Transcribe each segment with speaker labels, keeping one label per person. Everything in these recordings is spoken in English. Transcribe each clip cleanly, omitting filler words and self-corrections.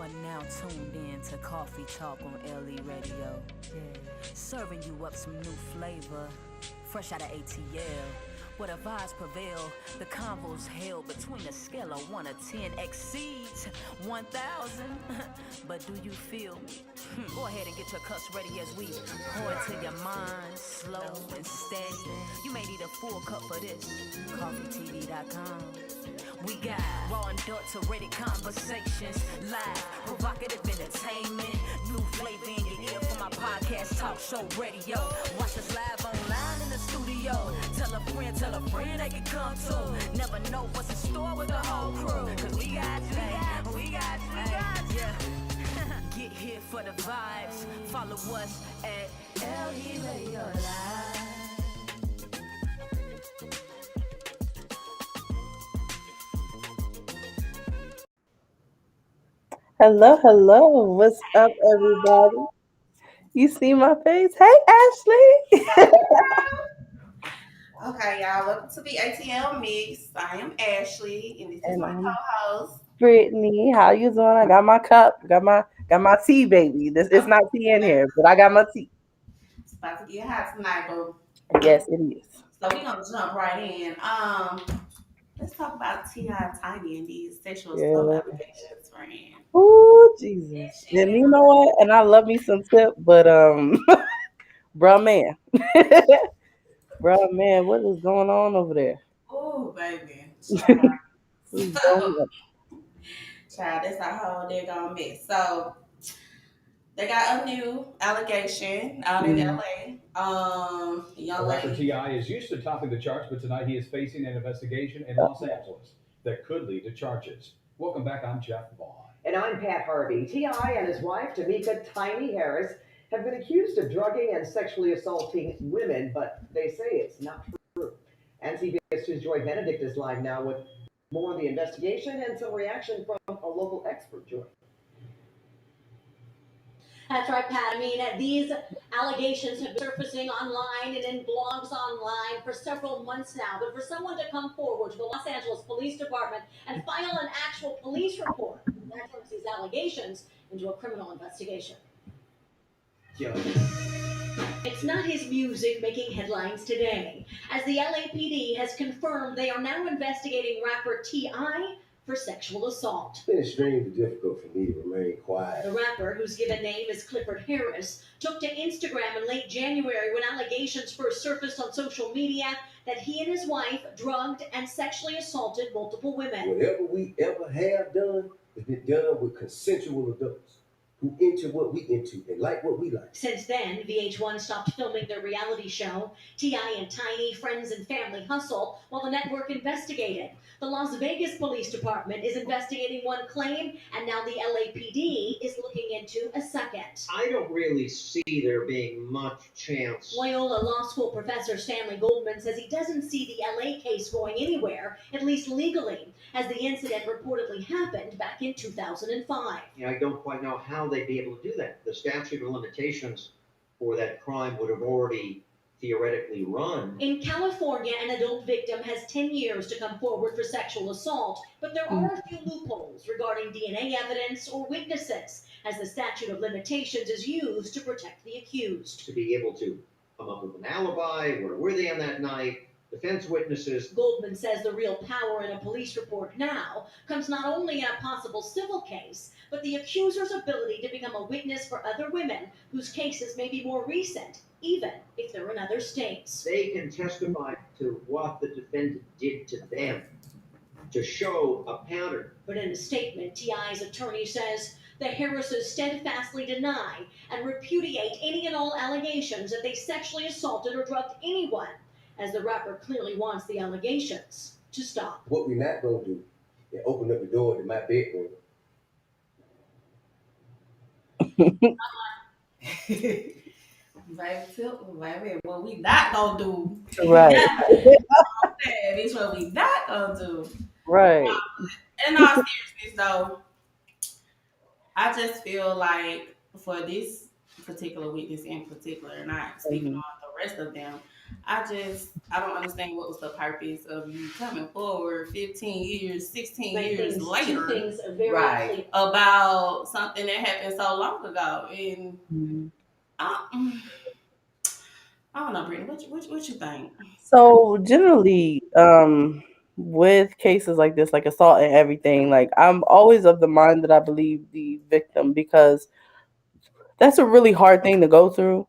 Speaker 1: are now tuned in to Coffee Talk on LE Radio. Serving you up some new flavor, fresh out of ATL. Where the vibes prevail, the convo's held between a scale of 1 to 10 exceeds 1,000. But do you feel me? Go ahead and get your cups ready as we pour it to your mind, slow and steady. You may need a full cup for this. CoffeeTV.com. We got raw and adulterated conversations, live, provocative entertainment, new flavor in your ear for my podcast, talk show, radio. Watch us live online in the studio. Tell a friend they can come too. Never know what's in store with the whole crew. Cause we got you. Yeah. Get here for the vibes. Follow us at LE Radio Live.
Speaker 2: Hello, hello. What's up, everybody? You see my face? Hey, Ashley.
Speaker 3: Okay, y'all. Welcome to the ATL Mix. I am Ashley, and this is
Speaker 2: And
Speaker 3: my
Speaker 2: I'm
Speaker 3: co-host.
Speaker 2: Brittany. How you doing? I got my cup. Got my tea, baby. This it's
Speaker 3: Okay,
Speaker 2: not tea in here, but I got my tea.
Speaker 3: it's about to get hot tonight, boo.
Speaker 2: Yes, it is.
Speaker 3: So we're gonna jump right in. Let's talk about Ti and Tiny and these sexual assault
Speaker 2: Yeah.
Speaker 3: allegations, friend.
Speaker 2: Ooh, Jesus.
Speaker 3: That
Speaker 2: And
Speaker 3: shit.
Speaker 2: you know what? And I love me some tip, but bruh man. Bruh man, what is going on over there?
Speaker 3: Oh, baby, child.
Speaker 2: What is
Speaker 3: So,
Speaker 2: going on?
Speaker 3: child, that's a whole daggone mess. So they got a new allegation out in
Speaker 2: Mm.
Speaker 3: LA. A
Speaker 4: The
Speaker 3: young
Speaker 4: rapper
Speaker 3: lady.
Speaker 4: T.I. is used to topping the charts, but tonight he is facing an investigation in Los Angeles that could lead to charges. Welcome back. I'm Jeff Vaughn.
Speaker 5: And I'm Pat Harvey. T.I. and his wife, Tamika Tiny Harris, have been accused of drugging and sexually assaulting women, but they say it's not true. And CBS 2's Joy Benedict is live now with more on the investigation and some reaction from a local expert, Joy.
Speaker 6: That's right, Pat. I mean, these allegations have been surfacing online and in blogs online for several months now. But for someone to come forward to the Los Angeles Police Department and file an actual police report that turns these allegations into a criminal investigation.
Speaker 5: Joy.
Speaker 6: It's not his music making headlines today, as the LAPD has confirmed they are now investigating rapper T.I. for sexual assault.
Speaker 7: It's been extremely difficult for me to remain quiet.
Speaker 6: The rapper, whose given name is Clifford Harris, took to Instagram in late January when allegations first surfaced on social media that he and his wife drugged and sexually assaulted multiple women.
Speaker 7: Whatever we ever have done has been done with consensual adults who into what we into and like what we like.
Speaker 6: Since then, VH1 stopped filming their reality show, T.I. and Tiny, Friends and Family Hustle, while the network investigated. The Las Vegas Police Department is investigating one claim, and now the LAPD is looking into a second.
Speaker 8: I don't really see there being much chance.
Speaker 6: Loyola Law School professor Stanley Goldman says he doesn't see the LA case going anywhere, at least legally, as the incident reportedly happened back in 2005.
Speaker 8: I don't quite know how they'd be able to do that. The statute of limitations for that crime would have already theoretically run.
Speaker 6: In California, an adult victim has 10 years to come forward for sexual assault, but there are a few loopholes regarding DNA evidence or witnesses, as the statute of limitations is used to protect the accused.
Speaker 8: To be able to come up with an alibi, where were they on that night, defense witnesses.
Speaker 6: Goldman says the real power in a police report now comes not only in a possible civil case, but the accuser's ability to become a witness for other women whose cases may be more recent, even if they're in other states.
Speaker 8: They can testify to what the defendant did to them to show a pattern.
Speaker 6: But in a statement, T.I.'s attorney says the Harrises steadfastly deny and repudiate any and all allegations that they sexually assaulted or drugged anyone, as the rapper clearly wants the allegations to stop.
Speaker 7: What we're not going to do is open up the door to my bedroom.
Speaker 3: Baby, what we not gonna do.
Speaker 2: Right.
Speaker 3: It's what we not gonna do.
Speaker 2: Right.
Speaker 3: In all seriousness, though, I just feel like for this particular witness in particular, not speaking on the rest of them, I don't understand what was the purpose of you coming forward 15 years, 16
Speaker 6: Right,
Speaker 3: years
Speaker 6: two
Speaker 3: later
Speaker 6: things very
Speaker 2: Right.
Speaker 6: clear.
Speaker 3: about something that happened so long ago. And
Speaker 2: Mhm.
Speaker 3: I, I don't know, Brittany, what you think?
Speaker 2: So generally, with cases like this, like assault and everything, like I'm always of the mind that I believe the victim because that's a really hard thing to go through.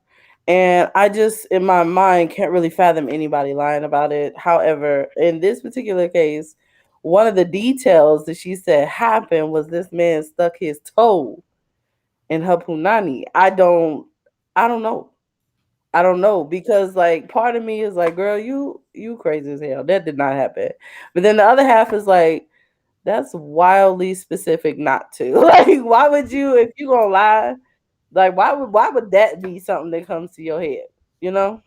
Speaker 2: And I just, in my mind, can't really fathom anybody lying about it. However, in this particular case, one of the details that she said happened was this man stuck his toe in her punani. I don't know. I don't know because like part of me is like, girl, you crazy as hell. That did not happen. But then the other half is like, that's wildly specific not to. Like, why would you if you gonna lie? Like, why would that be something that comes to your head? You know?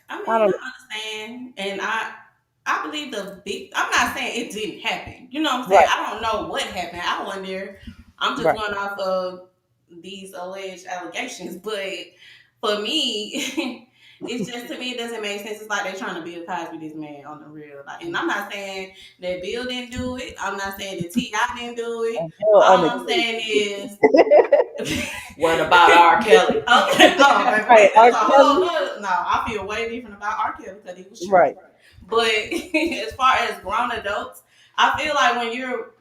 Speaker 3: I
Speaker 2: I
Speaker 3: mean,
Speaker 2: don't.
Speaker 3: I understand, and I believe the big. I'm not saying it didn't happen. You know what I'm saying?
Speaker 2: Right,
Speaker 3: I don't know what happened. I wasn't there. I'm just
Speaker 2: right,
Speaker 3: going off of these alleged allegations, but for me, it's just to me it doesn't make sense. It's like they're trying to build Cosby this man on the real. Like, and I'm not saying that Bill didn't do it. I'm not saying that Ti didn't do it.
Speaker 2: and hell
Speaker 3: All I'm saying
Speaker 2: unequivocally.
Speaker 3: is
Speaker 2: What about R. Kelly?
Speaker 3: okay, oh, baby,
Speaker 2: Right,
Speaker 3: wait,
Speaker 2: R.
Speaker 3: that's a whole
Speaker 2: Kelly.
Speaker 3: nother. No, I feel way different about R. Kelly because he was tripping.
Speaker 2: Right.
Speaker 3: But as far as grown adults, I feel like when you're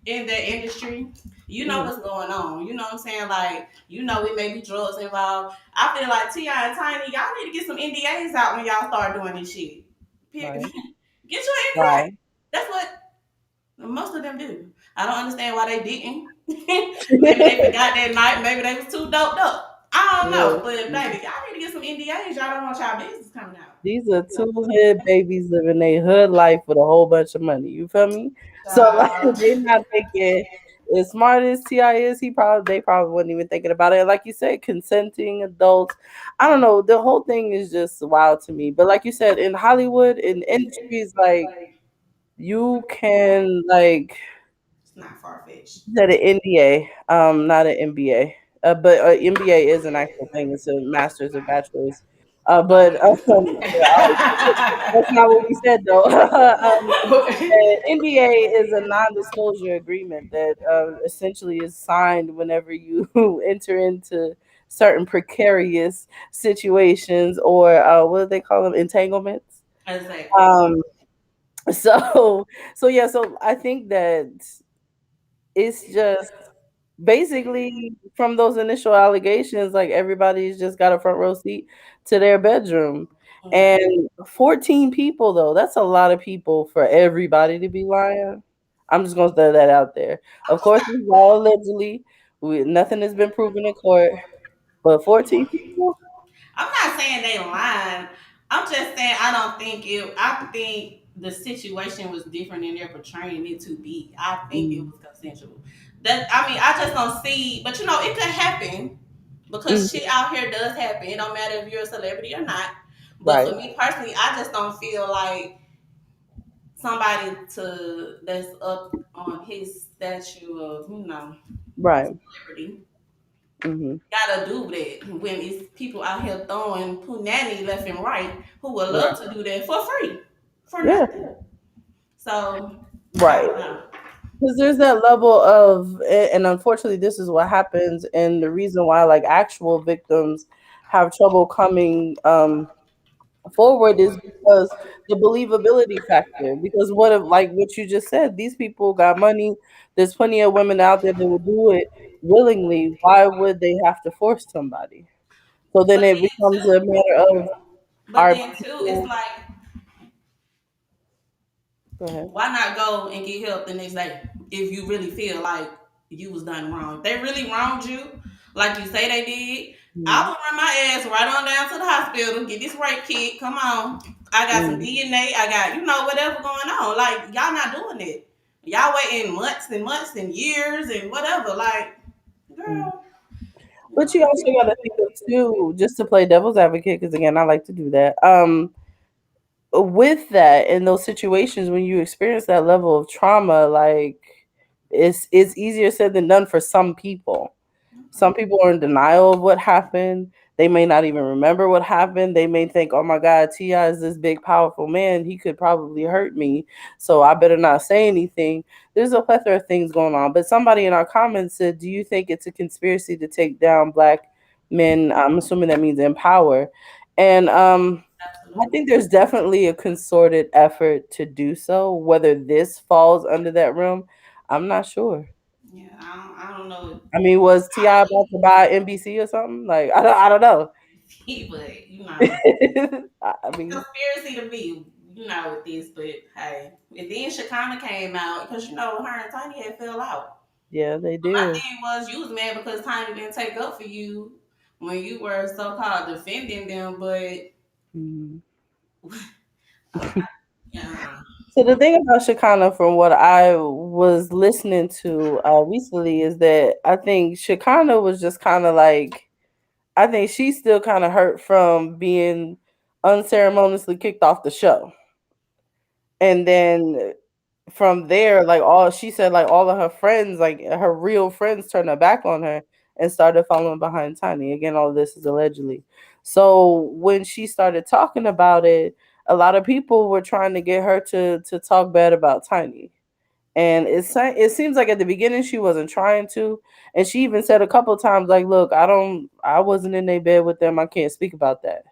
Speaker 3: in that industry, you know
Speaker 2: Mhm.
Speaker 3: what's going on. You know what I'm saying? Like, you know, it may be drugs involved. I feel like Ti and Tiny, y'all need to get some NDAs out when y'all start doing this shit. Get
Speaker 2: Right.
Speaker 3: you an NDA.
Speaker 2: Right.
Speaker 3: That's what most of them do. I don't understand why they didn't. Maybe they forgot that night. Maybe they was too doped up. I don't know. But
Speaker 2: Listen,
Speaker 3: baby, y'all need to get some NDAs. Y'all don't want y'all business coming out.
Speaker 2: these are two hood babies living their hood life with a whole bunch of money. You feel me? So like
Speaker 3: Child.
Speaker 2: they not thinking as smart as Ti is. They probably wasn't even thinking about it. Like you said, consenting adults. I don't know. The whole thing is just wild to me. But like you said, in Hollywood, in industries like you can like
Speaker 3: It's not far fetched.
Speaker 2: said an NDA, not an MBA. But MBA is an actual thing. It's a master's or bachelor's. But that's not what we said though. An NDA is a non-disclosure agreement that essentially is signed whenever you enter into certain precarious situations or what do they call them, entanglements.
Speaker 3: Exactly.
Speaker 2: Um, so yeah, so I think that it's just basically from those initial allegations, like everybody's just got a front row seat to their bedroom.
Speaker 3: Yeah.
Speaker 2: And 14 people, though, that's a lot of people for everybody to be lying. I'm just gonna throw that out there. Of course, this is all allegedly. Nothing has been proven in court, but 14 people,
Speaker 3: I'm not saying they lying. I'm just saying I don't think it. I think the situation was different and they're portraying it to be. I think it
Speaker 2: mm,
Speaker 3: was consensual. That I mean, I just don't see. But you know, it could happen because
Speaker 2: mm,
Speaker 3: shit out here does happen. It don't matter if you're a celebrity or not. But
Speaker 2: right,
Speaker 3: for me personally, I just don't feel like somebody to that's up on his statue of
Speaker 2: right,
Speaker 3: celebrity
Speaker 2: hmm,
Speaker 3: gotta do that when it's people out here throwing punani left and right who would
Speaker 2: right,
Speaker 3: love to do that for free, for
Speaker 2: yeah,
Speaker 3: nothing. So I
Speaker 2: right.
Speaker 3: don't know.
Speaker 2: Because there's that level of, and unfortunately, this is what happens, and the reason why like actual victims have trouble coming forward is because the believability factor. Because what if, like what you just said, these people got money. There's plenty of women out there that will do it willingly. Why would they have to force somebody? So then
Speaker 3: But
Speaker 2: it
Speaker 3: then
Speaker 2: becomes a
Speaker 3: too,
Speaker 2: matter of
Speaker 3: but
Speaker 2: are
Speaker 3: then too, it's
Speaker 2: people.
Speaker 3: like
Speaker 2: Go ahead.
Speaker 3: why not go and get help the next day if you really feel like you was done wrong? If they really wronged you, like you say they did, I
Speaker 2: Mhm.
Speaker 3: would run my ass right on down to the hospital, get this rape kit. Come on, I got some
Speaker 2: Mhm.
Speaker 3: DNA. I got whatever going on. Like y'all not doing it. Y'all waiting months and months and years and whatever. Like,
Speaker 2: Mhm.
Speaker 3: girl, you
Speaker 2: But
Speaker 3: know.
Speaker 2: you also got to think of too, just to play devil's advocate, because again, I like to do that. With that, in those situations when you experience that level of trauma, like it's easier said than done for some people. Some people are in denial of what happened. They may not even remember what happened. They may think, oh my God, T.I. is this big, powerful man. He could probably hurt me. So I better not say anything. There's a plethora of things going on. But somebody in our comments said, do you think it's a conspiracy to take down black men? I'm assuming that means empower. And I
Speaker 3: Absolutely.
Speaker 2: think there's definitely a concerted effort to do so. Whether this falls under that realm, I'm not sure.
Speaker 3: Yeah, I don't know.
Speaker 2: I mean, was Ti
Speaker 3: I
Speaker 2: about to buy NBC or something? Like, I don't know.
Speaker 3: believe, but
Speaker 2: I mean,
Speaker 3: conspiracy to me, with this. But hey, and then Shakana came out because her and Tiny had fell out.
Speaker 2: yeah, they
Speaker 3: My
Speaker 2: did.
Speaker 3: thing was you was mad because Tiny didn't take up for you when you were so called defending them, but
Speaker 2: Mhm.
Speaker 3: uh, yeah,
Speaker 2: So the thing about Shekinah, from what I was listening to recently, is that I think Shekinah was just kind of like, I think she's still kind of hurt from being unceremoniously kicked off the show, and then from there, like all she said, like all of her friends, like her real friends, turned their back on her and started following behind Tiny. Again, all of this is allegedly. So when she started talking about it, a lot of people were trying to get her to talk bad about Tiny. And it seems like at the beginning she wasn't trying to, and she even said a couple times like, "Look, I wasn't in their bed with them. I can't speak about that."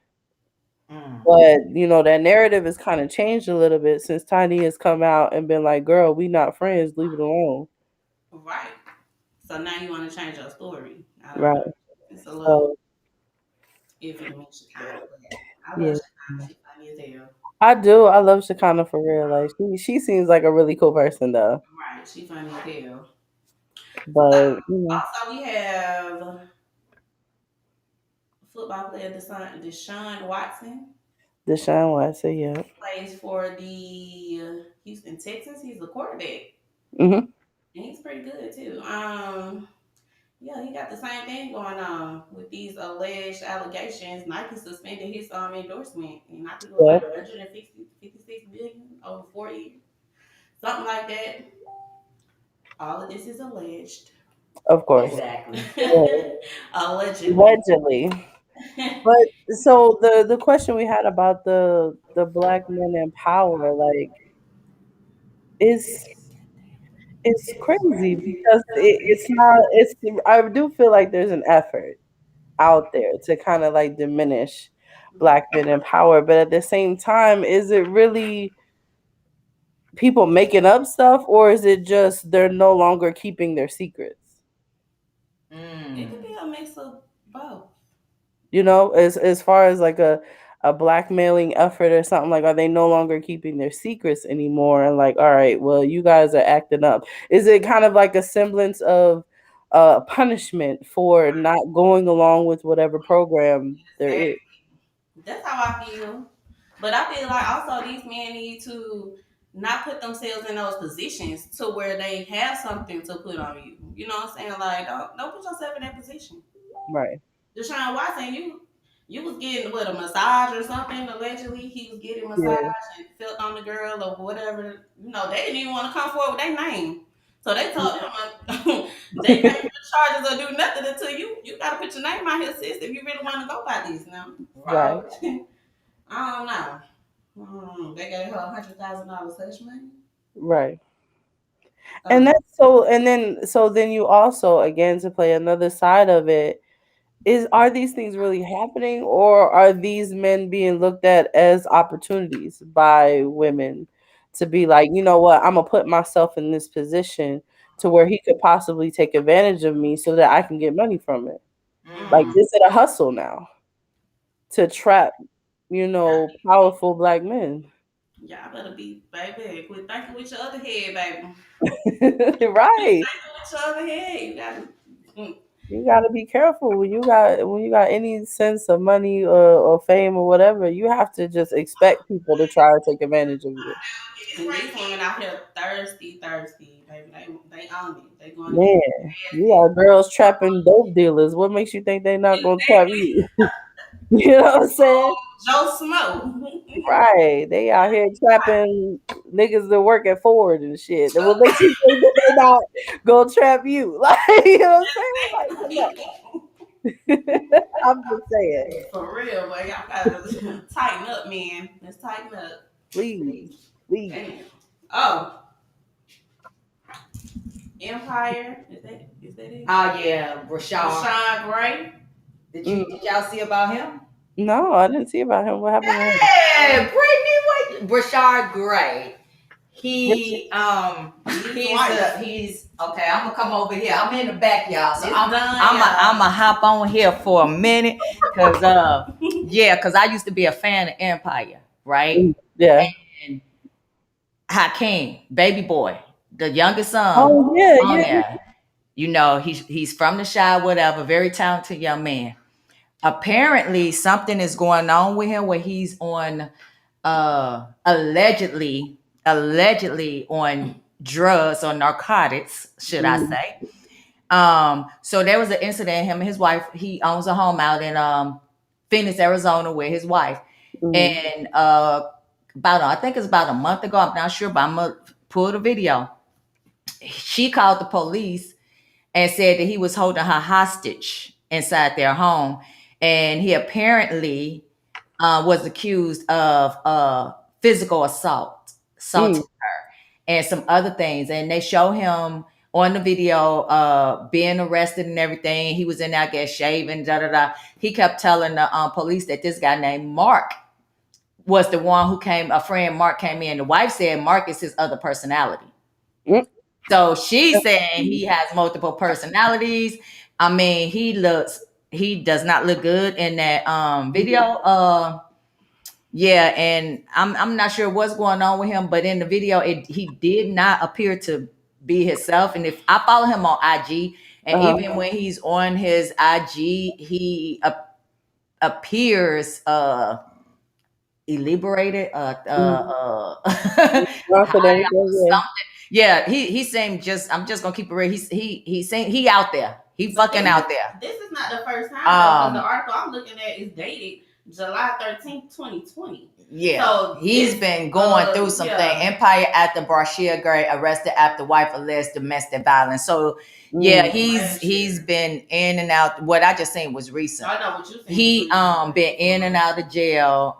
Speaker 8: Mm.
Speaker 2: But that narrative has kind of changed a little bit since Tiny has come out and been like, "Girl, we not friends. Leave it alone."
Speaker 3: right. So now you want to change your story. I don't know.
Speaker 2: Right.
Speaker 3: It's a little
Speaker 2: So
Speaker 3: iffy to me, Shakana, but I love
Speaker 2: yeah,
Speaker 3: Shakana. She's funny as hell.
Speaker 2: I do. I love Shekinah for real. Like she seems like a really cool person though.
Speaker 3: Right, she funny as hell.
Speaker 2: But
Speaker 3: Also, we have football player Deshaun Watson.
Speaker 2: Deshaun Watson, yeah.
Speaker 3: Plays for the Houston Texans. He's a quarterback,
Speaker 2: Hmm.
Speaker 3: and he's pretty good too. Yeah, he got the same thing going on with these alleged allegations. Nike suspended his endorsement, and I think it was
Speaker 2: Yeah,
Speaker 3: like 156 billion over 4 years, something like that. All of this is alleged.
Speaker 2: of course.
Speaker 6: Exactly.
Speaker 2: Yeah,
Speaker 3: Allegedly.
Speaker 2: allegedly. But so the question we had about the black men in power, like, is it's crazy because it's not. It's I do feel like there's an effort out there to kind of like diminish black men in power, but at the same time, is it really people making up stuff, or is it just they're no longer keeping their secrets?
Speaker 3: It could
Speaker 8: Mm.
Speaker 3: be a mix of both.
Speaker 2: As far as like a blackmailing effort or something, like, are they no longer keeping their secrets anymore, and like, all right, well, you guys are acting up? Is it kind of like a semblance of punishment for not going along with whatever program there is?
Speaker 3: Exactly. That's how I feel. But I feel like also these men need to not put themselves in those positions to where they have something to put on you. You know what I'm saying? Like don't put yourself in that position.
Speaker 2: Right.
Speaker 3: Deshaun Watson, you was getting what a massage or something. Allegedly, he was getting massage
Speaker 2: Yeah.
Speaker 3: and felt on the girl or whatever. They didn't even want to come forward with their name. So they told him they can't put charges or do nothing until you got to put your name out here, sis, if you really want to go by this now.
Speaker 2: Right.
Speaker 3: So I don't know. They gave her $100,000 hush money.
Speaker 2: Right. And
Speaker 3: Um,
Speaker 2: that's so then you also, again, to play another side of it, is are these things really happening, or are these men being looked at as opportunities by women to be like, you know what, I'm gonna put myself in this position to where he could possibly take advantage of me so that I can get money from it? Like,
Speaker 8: Mm.
Speaker 3: mm,
Speaker 2: is it a hustle now to trap, powerful black men?
Speaker 3: y'all better be, baby. Quit thinking with your other head, baby. Quit
Speaker 2: Right.
Speaker 3: thinking with your other head. You got to. Mm.
Speaker 2: You gotta be careful when you got any sense of money or fame or whatever. You have to just expect people to try to take advantage of you.
Speaker 3: And these women out here thirsty, thirsty, baby. They own it. They going to get
Speaker 2: Man, you got girls trapping dope dealers. What makes you think they not gonna trap
Speaker 3: exactly.
Speaker 2: you? You know what I'm saying?
Speaker 3: Joe Smo.
Speaker 2: Right. They out here trapping niggas that work at Ford and shit. And what makes you think that they not gonna trap you? Like, you know what I'm saying? Like, come on. I'm just saying.
Speaker 3: For real, but y'all gotta tighten up, man. Let's tighten up.
Speaker 2: Please. Please.
Speaker 3: Damn. Oh, Empire. Is that it?
Speaker 9: Oh yeah, Rashad.
Speaker 3: Rashawn Gray.
Speaker 9: Did y'all see about him?
Speaker 2: No, I didn't see about him. What happened with him?
Speaker 9: Yeah, Brittany, wait, Rashad Gray. He's okay. I'm gonna come over here. I'm in the back, y'all. So I'm gonna hop on here for a minute, cause cause I used to be a fan of Empire, right?
Speaker 2: Yeah.
Speaker 9: And Hakeem, baby boy, the youngest son.
Speaker 2: Oh yeah,
Speaker 9: on
Speaker 2: yeah.
Speaker 9: there. You know, he's from the Shy, whatever. Very talented young man. Apparently, something is going on with him where he's on allegedly on drugs or narcotics, should I say. So there was an incident, him and his wife, he owns a home out in Phoenix, Arizona with his wife. And I think it's about a month ago, I'm not sure, but I'm gonna pull the video. She called the police and said that he was holding her hostage inside their home, and he apparently was accused of physical assaulting her, and some other things. And they show him on the video being arrested and everything. He was in there, I guess, shaving, da da da. He kept telling the police that this guy named Mark was the one who came. A friend Mark came in. The wife said Mark is his other personality. So she's saying he has multiple personalities. I mean, he does not look good in that video. Yeah, and I'm not sure what's going on with him, but in the video, he did not appear to be himself. And if I follow him on IG, and even when he's on his IG, he appears elaborated, something. Yeah, he seemed just. I'm just gonna keep it real. He saying he out there. He fucking out there.
Speaker 3: This is not the first time because the article I'm looking at is dated July 13th, 2020.
Speaker 9: Yeah,
Speaker 3: so
Speaker 9: he's been going through something. Empire at the Brashear Gray arrested after wife alleged domestic violence. So yeah, he's been in and out. What I just seen was recent. I know what you saying. He been in and out of jail,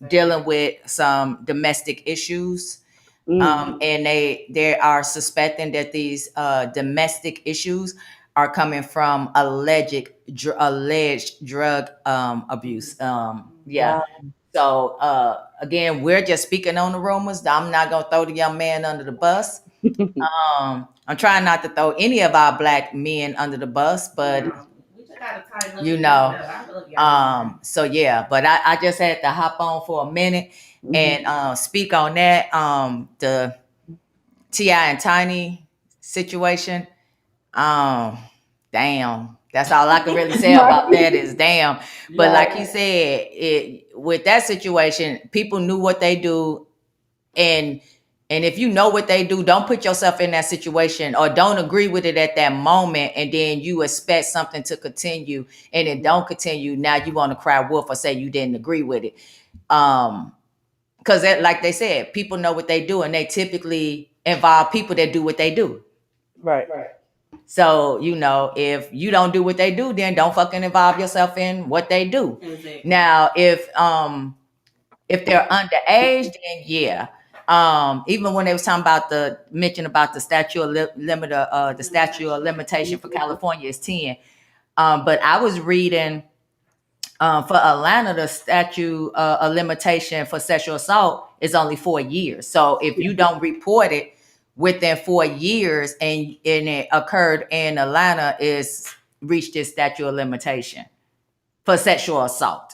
Speaker 9: dealing with some domestic issues. And they are suspecting that these domestic issues are coming from alleged drug abuse. Yeah. Wow. So again, we're just speaking on the rumors. I'm not gonna throw the young man under the bus. I'm trying not to throw any of our black men under the bus, but you know, so yeah, but I just had to hop on for a minute and speak on that. The T.I. and Tiny situation. Damn. That's all I can really say about that is damn. But like you said, with that situation, people knew what they do, and if you know what they do, don't put yourself in that situation or don't agree with it at that moment, and then you expect something to continue and it don't continue. Now you want to cry wolf or say you didn't agree with it. Because like they said, people know what they do, and they typically involve people that do what they do.
Speaker 2: Right.
Speaker 9: So, you know, if you don't do what they do, then don't fucking involve yourself in what they do. Exactly. Now, if they're underage, then yeah. Even when they was talking about the statute of limitation for California is 10. But I was reading for Atlanta, the statute of limitation for sexual assault is only 4 years. So if you don't report it within 4 years and it occurred in Atlanta, is reached its statute of limitation for sexual assault.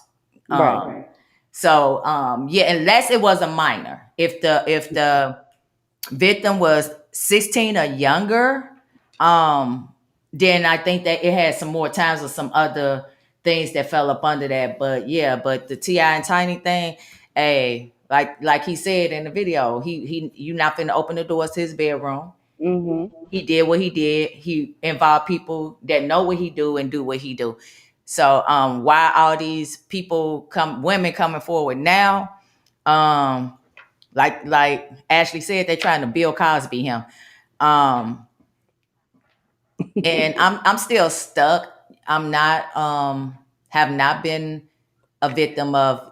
Speaker 9: Right. So yeah, unless it was a minor. If the victim was 16 or younger, then I think that it had some more times or some other things that fell up under that. But yeah, but the T.I. and Tiny thing, hey, like he said in the video, he you not finna open the doors to his bedroom. He did what he did. He involved people that know what he do and do what he do. So why all these women coming forward now? Like Ashley said, they're trying to Bill Cosby him. And I'm still stuck. I'm not have not been a victim of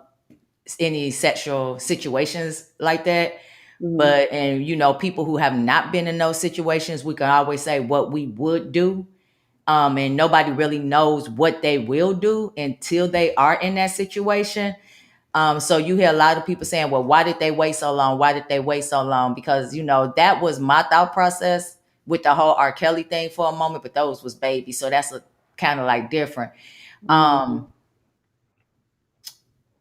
Speaker 9: any sexual situations like that.
Speaker 2: Mhm.
Speaker 9: But and you know, people who have not been in those situations, we can always say what we would do. And nobody really knows what they will do until they are in that situation. So you hear a lot of people saying, well, why did they wait so long? Why did they wait so long? Because, you know, that was my thought process with the whole R. Kelly thing for a moment, but those was babies. So that's a kind of like different.
Speaker 2: Mhm.
Speaker 9: Um,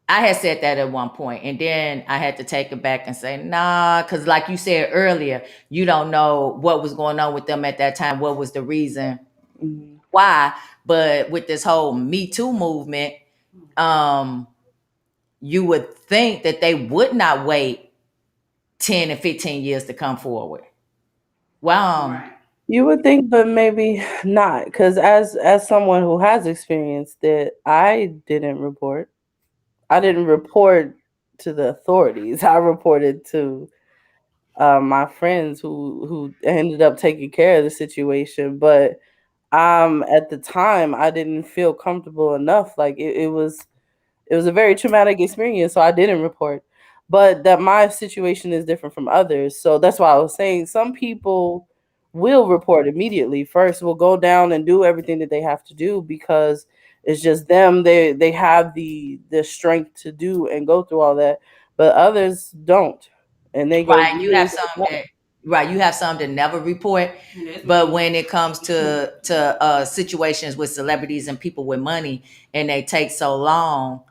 Speaker 9: I had said that at one point, and then I had to take it back and say, nah, because like you said earlier, you don't know what was going on with them at that time. What was the reason
Speaker 2: Mhm.
Speaker 9: why? But with this whole Me Too movement, um, you would think that they would not wait 10 and 15 years to come forward. Well,
Speaker 3: Right.
Speaker 2: You would think, but maybe not, because as someone who has experienced it, I didn't report. I didn't report to the authorities. I reported to my friends who ended up taking care of the situation. But at the time, I didn't feel comfortable enough. Like it was a very traumatic experience, so I didn't report. But that my situation is different from others. So that's why I was saying some people will report immediately. First will go down and do everything that they have to do because it's just them. They have the strength to do and go through all that. But others don't. And they go
Speaker 9: right, you have
Speaker 2: years.
Speaker 9: some that right, you have some that never report.
Speaker 3: And that's
Speaker 9: But
Speaker 3: me.
Speaker 9: when it comes to situations with celebrities and people with money, and they take so long